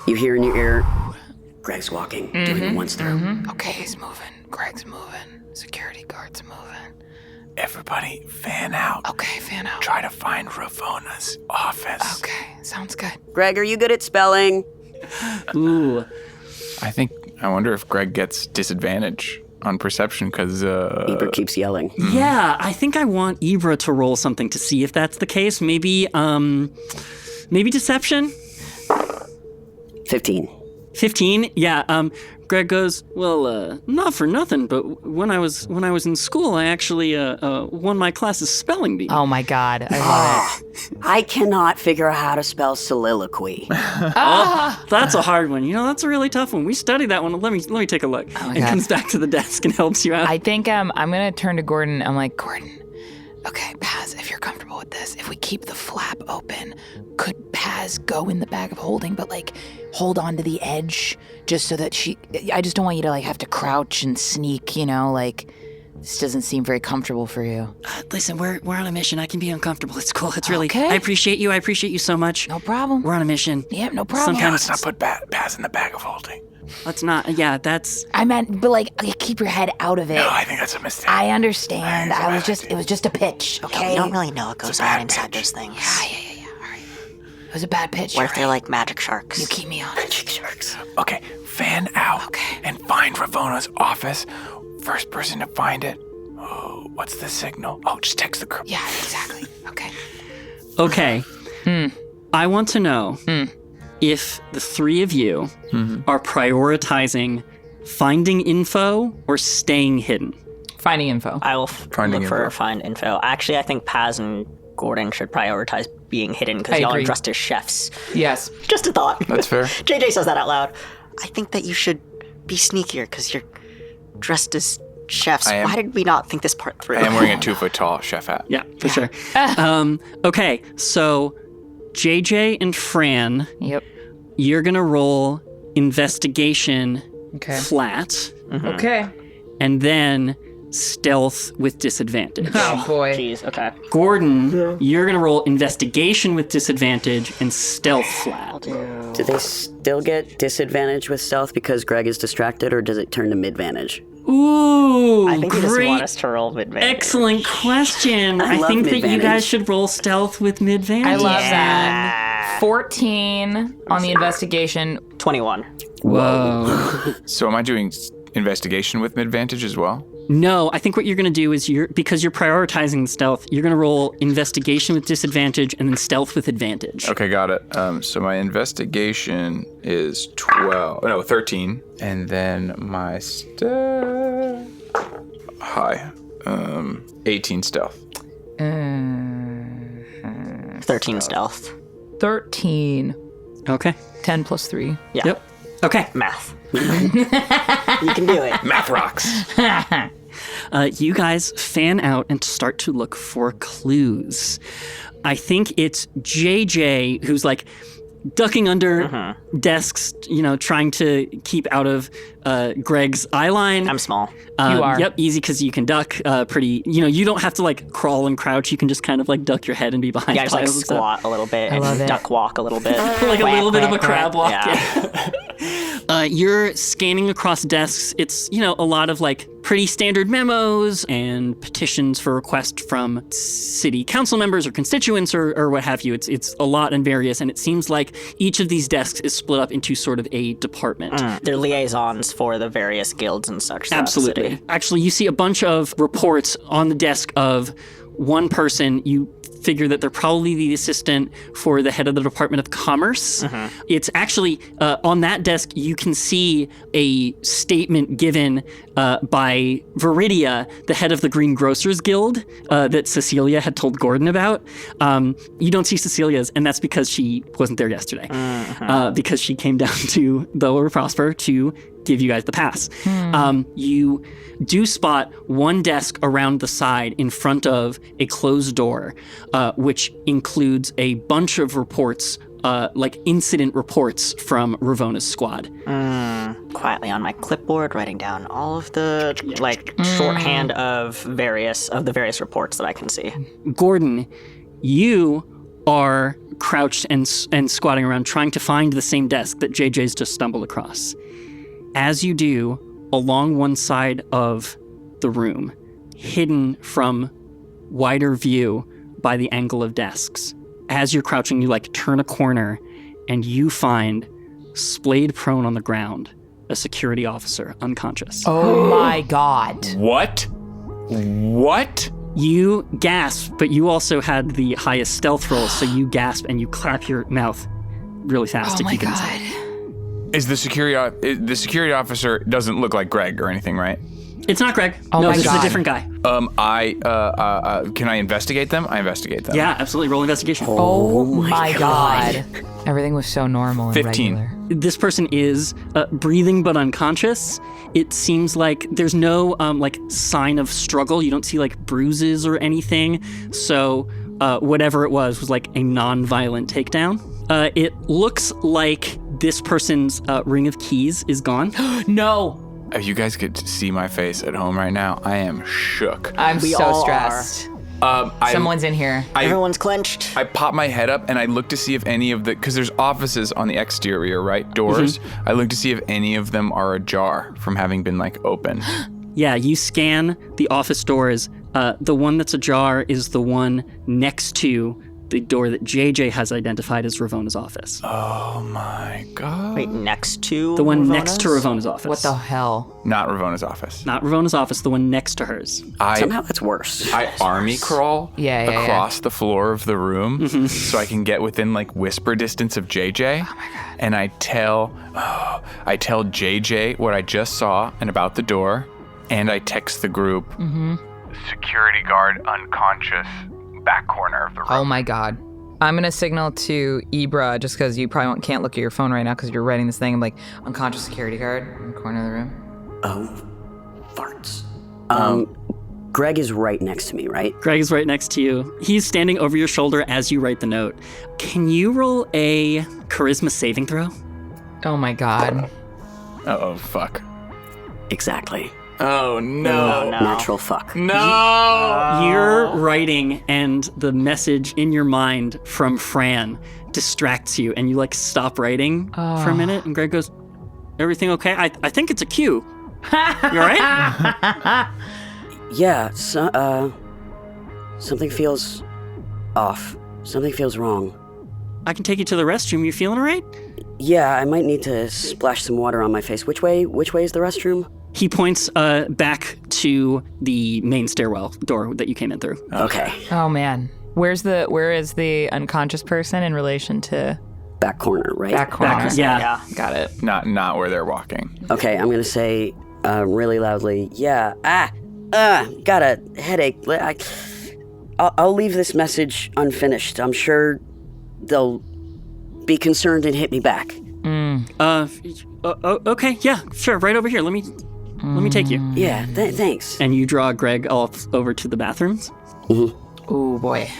A: You hear in your ear, Greg's walking, doing a once through.
F: Okay, he's moving. Greg's moving. Security guard's moving.
D: Everybody, fan out.
F: Okay, fan out.
D: Try to find Ravona's office.
F: Okay, sounds good.
A: Greg, are you good at spelling?
B: Ooh.
D: I wonder if Greg gets disadvantage on perception because
A: Ibra keeps yelling.
B: Yeah, I think I want Ibra to roll something to see if that's the case. Maybe deception?
A: 15.
B: 15? Yeah, Greg goes, well, not for nothing, but when I was in school, I actually won my class's spelling bee.
F: Oh my god, I love it.
A: I cannot figure out how to spell soliloquy.
B: That's a hard one. You know, that's a really tough one. We studied that one. Let me take a look. And
F: God.
B: comes back to the desk and helps you out.
F: I think I'm gonna turn to Gordon. I'm like, Gordon, okay, Paz, if you're comfortable with this, if we keep the flap open, could Paz go in the bag of holding, but like hold on to the edge just so that I just don't want you to like have to crouch and sneak, you know, like this doesn't seem very comfortable for you.
B: Listen, we're on a mission. I can be uncomfortable. It's cool. It's really.
F: Okay.
B: I appreciate you. I appreciate you so much.
F: No problem.
B: We're on a mission.
F: Yeah, no problem.
B: Sometimes
D: let's not put Paz in the bag of holding.
B: let's not. Yeah, that's.
F: I meant, but like, keep your head out of it.
D: No, I think that's a mistake.
F: I understand. It was just a pitch, okay?
C: We don't really know what goes on inside those things.
F: Yeah. All right. It was a bad pitch.
C: What if they're like magic sharks?
F: You keep me honest.
A: Sharks.
D: Okay, fan out.
F: Okay.
D: And find Ravona's office. First person to find it. Oh, what's the signal? Oh, just text the crew.
F: Yeah, exactly. Okay.
B: Okay. I want to know if the three of you are prioritizing finding info or staying hidden.
F: Finding info.
C: I will
D: Finding
C: look for
D: info.
C: find info. Actually, I think Paz and Gordon should prioritize being hidden because
F: I
C: y'all are
F: agree.
C: dressed as chefs.
F: Yes.
C: Just a thought.
D: That's fair.
C: JJ says that out loud. I think that you should be sneakier because you're dressed as chefs.
D: I am.
C: Why did we not think this part through?
D: I am wearing a 2-foot-tall chef hat.
B: Yeah, for sure. Okay, so JJ and Fran,
F: Yep.
B: you're going to roll investigation
F: Okay.
B: flat
F: Okay.
B: and then stealth with disadvantage.
F: Oh boy.
C: Jeez, okay.
B: Gordon, you're going to roll investigation with disadvantage and stealth flat.
A: Do they still get disadvantage with stealth because Greg is distracted, or does it turn to midvantage?
B: Ooh,
C: I think you just
B: great.
C: want us to roll mid-advantage.
B: Excellent question. I
A: love
B: think that you
A: mid-vantage.
B: guys should roll stealth with midvantage.
F: I love that. 14 on the investigation.
C: 21.
B: Whoa.
D: So am I doing investigation with advantage as well?
B: No, I think what you're going to do is because you're prioritizing stealth, you're going to roll investigation with disadvantage and then stealth with advantage.
D: Okay, got it. So my investigation is 13. And then my stealth... Hi. 18 stealth.
C: 13 stealth.
F: 13.
B: Okay.
F: 10 plus 3.
C: Yeah.
B: Yep. Okay.
C: Math. You can do it.
D: Math rocks.
B: You guys fan out and start to look for clues. I think it's JJ who's like ducking under desks, trying to keep out of Greg's eye line.
C: I'm small.
F: You are.
B: Yep, easy because you can duck pretty. You don't have to like crawl and crouch. You can just kind of like duck your head and be behind
C: Yeah, just like
B: piles and stuff.
C: squat a little bit
F: love
C: and
F: it.
C: duck walk a little bit.
B: Like a little bit of a crab walk.
C: Yeah.
B: You're scanning across desks. It's, a lot of like pretty standard memos and petitions for request from city council members or constituents or what have you. It's a lot and various, and it seems like each of these desks is split up into sort of a department.
C: They're liaisons for the various guilds and such. throughout the
B: Absolutely.
C: city.
B: Actually, you see a bunch of reports on the desk of one person. You figure that they're probably the assistant for the head of the Department of Commerce. It's actually on that desk, you can see a statement given by Viridia, the head of the Green Grocers Guild, that Cecilia had told Gordon about. You don't see Cecilia's, and that's because she wasn't there yesterday, because she came down to the Lower Prosper to give you guys the pass. You do spot one desk around the side in front of a closed door, which includes a bunch of reports, like incident reports from Ravona's squad.
C: Quietly on my clipboard, writing down all of the shorthand of the various reports that I can see.
B: Gordon, you are crouched and squatting around trying to find the same desk that JJ's just stumbled across. As you do, along one side of the room, hidden from wider view by the angle of desks, as you're crouching, you turn a corner and you find, splayed prone on the ground, a security officer unconscious.
F: Oh my god.
D: What? What?
B: You gasp, but you also had the highest stealth roll, so you gasp and you clap your mouth really fast to keep it inside.
D: Is the security officer doesn't look like Greg or anything, right?
B: It's not Greg.
F: Oh
B: no,
F: my
B: this is
F: God.
B: a different guy.
D: Can I investigate them? I investigate them.
B: Yeah, absolutely. Roll investigation.
F: Oh my god. Everything was so normal and
D: 15.
F: regular.
B: This person is breathing but unconscious. It seems like there's no sign of struggle. You don't see bruises or anything. So whatever it was like a non-violent takedown. It looks like this person's ring of keys is gone.
F: No.
D: If you guys could see my face at home right now, I am shook.
F: I'm
C: We
F: so
C: all
F: stressed. Someone's in here.
C: Everyone's clenched.
D: I pop my head up and I look to see if any of because there's offices on the exterior, right? Doors. I look to see if any of them are ajar from having been open.
B: Yeah, you scan the office doors. The one that's ajar is the one next to the door that JJ has identified as Ravona's office.
D: Oh my god.
C: Wait, next to
B: The one
C: Ravona's?
B: next to Ravona's office.
F: What the hell?
D: Not Ravona's office.
B: Not Ravona's office, the one next to hers.
A: Somehow that's worse.
D: I army crawl across the floor of the room so I can get within like whisper distance of JJ. Oh my god. And I tell JJ what I just saw and about the door, and I text the group. Security guard unconscious, back corner of the room.
F: Oh my god. I'm gonna signal to Ibra just because you probably can't look at your phone right now because you're writing this thing. I'm like, unconscious security guard in the corner of the room.
A: Oh, farts. Greg is right next to me, right?
B: Greg is right next to you. He's standing over your shoulder as you write the note. Can you roll a charisma saving throw?
F: Oh my god.
D: Uh-oh, fuck.
A: Exactly.
D: Oh, no.
A: Natural fuck.
D: No!
B: You're writing, and the message in your mind from Fran distracts you, and you like stop writing for a minute, and Greg goes, everything okay? I think it's a cue. You all right?
A: Yeah, something feels off. Something feels wrong.
B: I can take you to the restroom. You feeling all right?
A: Yeah, I might need to splash some water on my face. Which way is the restroom?
B: He points back to the main stairwell door that you came in through.
A: Okay.
F: Oh man. Where is the unconscious person in relation to
A: Back corner, right?
F: back corner?
B: Yeah.
F: Got it.
D: Not where they're walking.
A: Okay, I'm gonna say really loudly, yeah, got a headache. I'll leave this message unfinished. I'm sure they'll be concerned and hit me back.
B: Okay, yeah, sure, right over here. Let me take you.
A: Yeah, thanks.
B: And you draw Greg off over to the bathrooms.
F: Oh boy.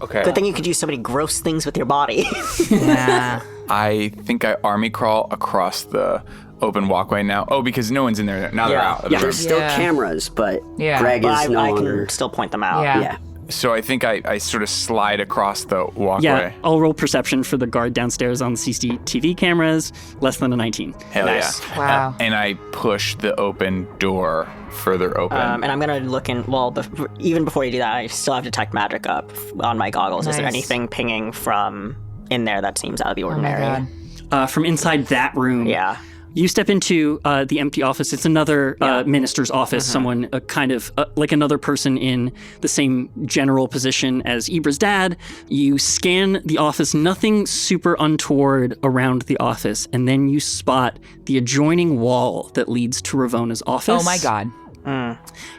D: Okay.
C: Good thing you could do so many gross things with your body.
F: Nah.
D: I think I army crawl across the open walkway now. Oh, because no one's in there. Now they're out of the room.
A: There's still
F: Yeah.
A: cameras, but
F: Yeah.
A: Greg
C: But
A: is no
C: I
A: longer.
C: can still point them out.
F: Yeah.
A: Yeah.
D: So I think I sort of slide across the walkway.
B: Yeah, I'll roll perception for the guard downstairs on the CCTV cameras. Less than a 19.
D: Hell
C: Nice.
D: yeah.
F: Wow.
D: And I push the open door further open.
C: And I'm gonna look in. Well, even before you do that, I still have detect magic up on my goggles. Is there
F: Nice.
C: anything pinging from in there that seems out of the
F: Oh my
C: ordinary?
F: god.
B: From inside that room.
C: Yeah.
B: You step into the empty office. It's another minister's office, someone kind of like another person in the same general position as Ibra's dad. You scan the office, nothing super untoward around the office, and then you spot the adjoining wall that leads to Ravona's office.
F: Oh my god.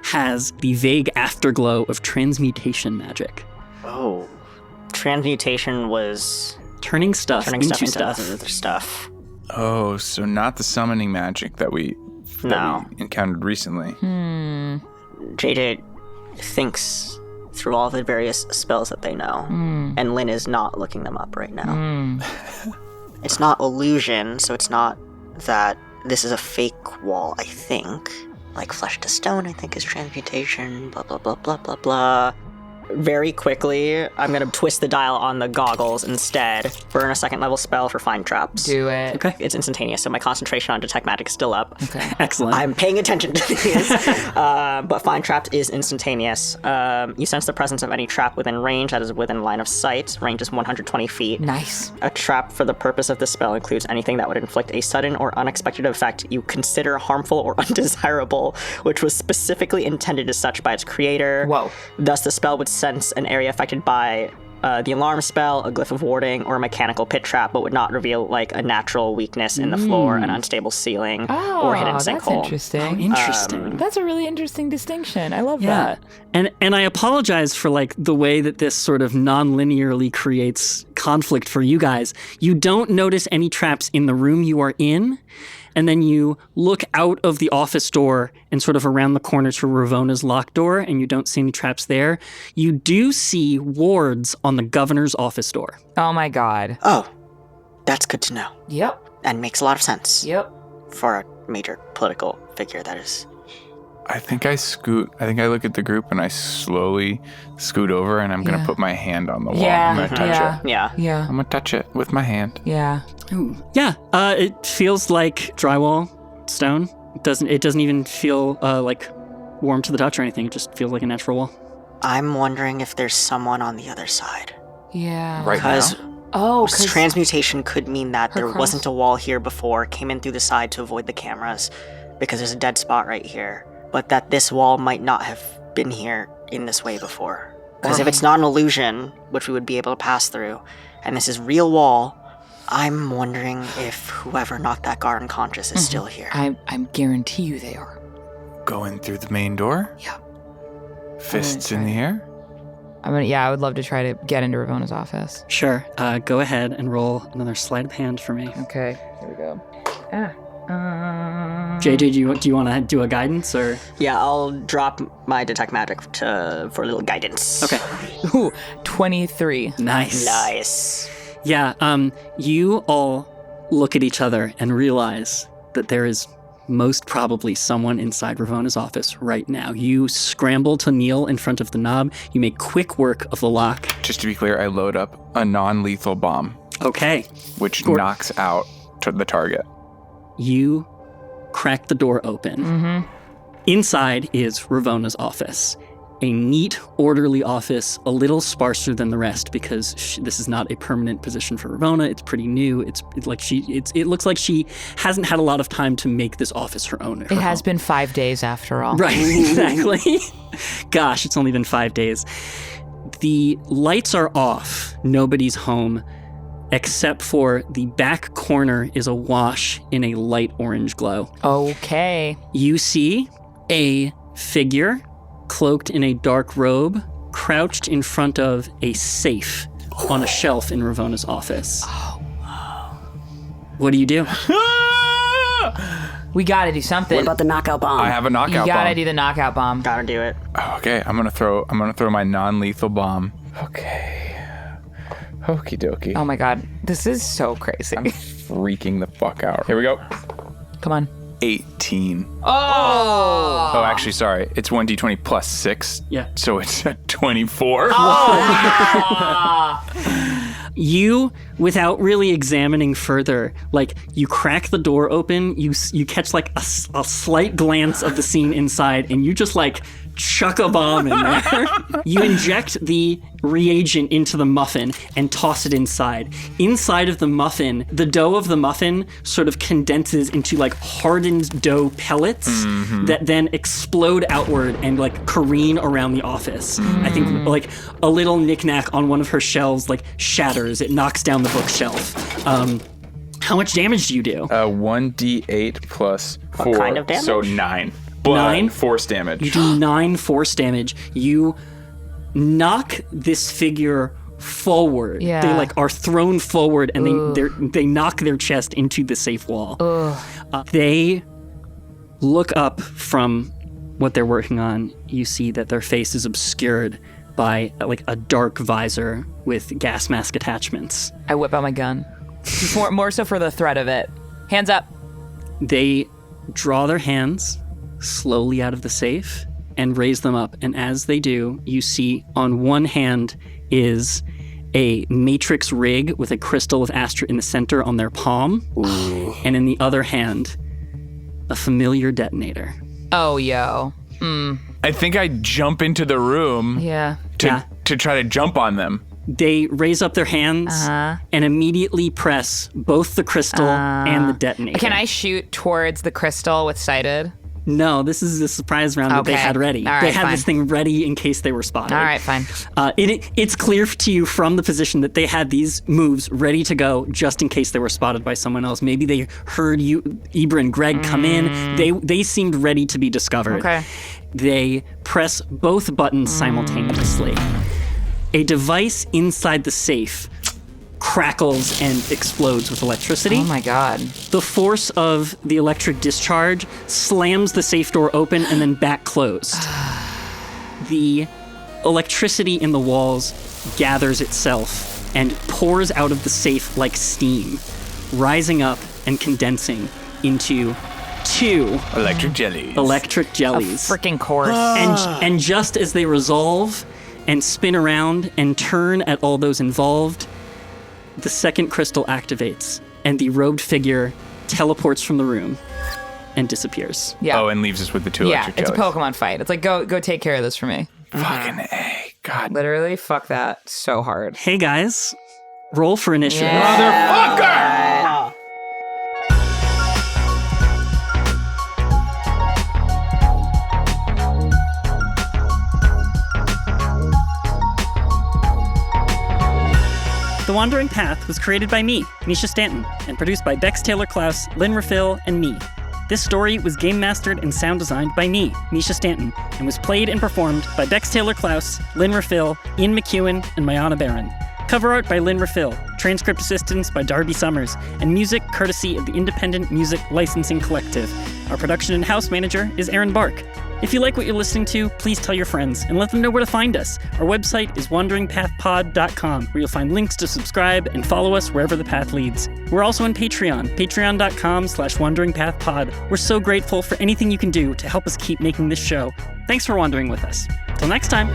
B: Has the vague afterglow of transmutation magic.
C: Oh. Transmutation was
B: Turning stuff
C: turning
B: into
C: stuff into
B: stuff.
C: other stuff.
D: Oh, so not the summoning magic that we encountered recently.
C: JJ thinks through all the various spells that they know, and Lynn is not looking them up right now. It's not illusion, so it's not that this is a fake wall, I think. Like flesh to stone, I think is transmutation, blah, blah, blah, blah, blah, blah. Very quickly, I'm going to twist the dial on the goggles instead. Burn a second level spell for find traps.
F: Do it.
B: Okay.
C: It's instantaneous, so my concentration on detect magic is still up.
F: Okay.
B: Excellent.
C: I'm paying attention to these. But find traps is instantaneous. You sense the presence of any trap within range that is within line of sight. Range is 120 feet.
F: Nice.
C: A trap for the purpose of this spell includes anything that would inflict a sudden or unexpected effect you consider harmful or undesirable, which was specifically intended as such by its creator.
F: Whoa.
C: Thus, the spell would sense an area affected by the alarm spell, a glyph of warding, or a mechanical pit trap, but would not reveal like a natural weakness in the floor, an unstable ceiling, or hidden
F: that's
C: sinkhole.
F: interesting.
B: Interesting.
F: That's a really interesting distinction. I love
B: Yeah.
F: that.
B: And I apologize for like the way that this sort of non-linearly creates conflict for you guys. You don't notice any traps in the room you are in, and then you look out of the office door and sort of around the corner to Ravona's locked door, and you don't see any traps there. You do see wards on the governor's office door.
F: Oh my god.
C: Oh, that's good to know.
F: Yep.
C: And makes a lot of sense
F: Yep.
C: for a major political figure that is.
D: I think I look at the group and I slowly scoot over and I'm going to
F: Yeah.
D: put my hand on the wall.
F: Yeah.
D: I'm going to touch
F: Yeah.
D: it.
C: Yeah.
F: Yeah.
D: I'm going to touch it with my hand.
F: Yeah.
B: Ooh. Yeah, it feels like drywall, stone. It doesn't even feel like warm to the touch or anything. It just feels like a natural wall.
C: I'm wondering if there's someone on the other side.
F: Yeah.
D: right
C: Because
F: Oh, because
C: transmutation could mean that there
F: cross-
C: wasn't a wall here before, came in through the side to avoid the cameras, because there's a dead spot right here. But that this wall might not have been here in this way before. Because if it's not an illusion, which we would be able to pass through, and this is real wall, I'm wondering if whoever knocked that guard unconscious is still here.
F: I'm guarantee you they are.
D: Going through the main door?
F: Yeah.
D: Fists in the air?
F: I would love to try to get into Ravona's office.
B: Sure. Go ahead and roll another sleight of hand for me.
F: Okay, here we go.
B: JJ, do you want to do a guidance or?
C: Yeah, I'll drop my detect magic for a little guidance.
B: Okay.
F: Ooh, 23.
B: Nice.
C: Nice.
B: Yeah. You all look at each other and realize that there is most probably someone inside Ravona's office right now. You scramble to kneel in front of the knob. You make quick work of the lock.
D: Just to be clear, I load up a non-lethal bomb,
B: Okay.
D: which knocks out to the target.
B: You crack the door open. Inside is Ravona's office. A neat, orderly office, a little sparser than the rest because this is not a permanent position for Ravona. It's pretty new. It looks like she hasn't had a lot of time to make this office her own.
F: It has been 5 days after all.
B: Right, exactly. Gosh, it's only been 5 days. The lights are off. Nobody's home, except for the back corner is awash in a light orange glow.
F: Okay.
B: You see a figure cloaked in a dark robe, crouched in front of a safe on a shelf in Ravona's office. What do you do?
F: We gotta do something.
A: What about the knockout bomb?
D: I have a knockout
F: You gotta
D: bomb.
F: do the knockout bomb.
C: Gotta do it.
D: Okay, I'm gonna throw my non-lethal bomb. Okay. Okie dokie.
F: Oh my god, this is so crazy.
D: I'm freaking the fuck out. Here we go.
F: Come on.
D: 18.
F: Oh!
D: Oh, actually, sorry. It's 1d20 plus 6.
B: Yeah.
D: So it's 24.
B: You, without really examining further, like you crack the door open, you catch like a slight glance of the scene inside, and you just like chuck a bomb in there. You inject the reagent into the muffin and toss it inside. Inside of the muffin, the dough of the muffin sort of condenses into like hardened dough pellets that then explode outward and like careen around the office. I think like a little knickknack on one of her shelves like shatters. It knocks down the bookshelf. How much damage do you do?
D: 1d8 plus 4.
C: kind of damage?
D: So 9.
B: 9?
D: Force damage.
B: You do 9 force damage. You knock this figure forward.
F: Yeah.
B: They like are thrown forward and they knock their chest into the safe wall. They look up from what they're working on. You see that their face is obscured by like a dark visor with gas mask attachments.
F: I whip out my gun. More so for the threat of it. Hands up.
B: They draw their hands slowly out of the safe and raise them up. And as they do, you see on one hand is a matrix rig with a crystal of Astra in the center on their palm. Ooh. And in the other hand, a familiar detonator.
F: Oh, yo.
D: I think I jump into the room
F: Yeah.
D: to try to jump on them.
B: They raise up their hands and immediately press both the crystal and the detonator.
F: Can I shoot towards the crystal with sighted?
B: No, this is a surprise round that they
F: Okay.
B: had ready.
F: All right,
B: they had
F: fine.
B: this thing ready in case they were spotted.
F: All right, fine.
B: It's clear to you from the position that they had these moves ready to go just in case they were spotted by someone else. Maybe they heard you, Ibra and Greg come in. They seemed ready to be discovered.
F: Okay.
B: They press both buttons simultaneously. A device inside the safe crackles and explodes with electricity.
F: Oh my god.
B: The force of the electric discharge slams the safe door open and then back closed. The electricity in the walls gathers itself and pours out of the safe like steam, rising up and condensing into 2
D: Electric jellies.
B: electric jellies.
F: Freaking course.
B: And just as they resolve and spin around and turn at all those involved, the second crystal activates, and the robed figure teleports from the room and disappears.
F: Yeah.
D: Oh, and leaves us with the 2
F: yeah,
D: electric
F: it's
D: jellies.
F: a Pokemon fight. It's like, go take care of this for me.
D: Fucking A. God.
F: Literally, fuck that so hard.
B: Hey guys, roll for initiative.
D: Motherfucker!
B: The Wandering Path was created by me, Misha Stanton, and produced by Bex Taylor-Klaus, Lynn Rafil, and me. This story was game mastered and sound designed by me, Misha Stanton, and was played and performed by Bex Taylor-Klaus, Lynn Rafil, Ian McEwen, and Mayana Barron. Cover art by Lynn Rafil, transcript assistance by Darby Summers, and music courtesy of the Independent Music Licensing Collective. Our production and house manager is Erin Bark. If you like what you're listening to, please tell your friends and let them know where to find us. Our website is wanderingpathpod.com, where you'll find links to subscribe and follow us wherever the path leads. We're also on Patreon, patreon.com/wanderingpathpod. We're so grateful for anything you can do to help us keep making this show. Thanks for wandering with us. Till next time.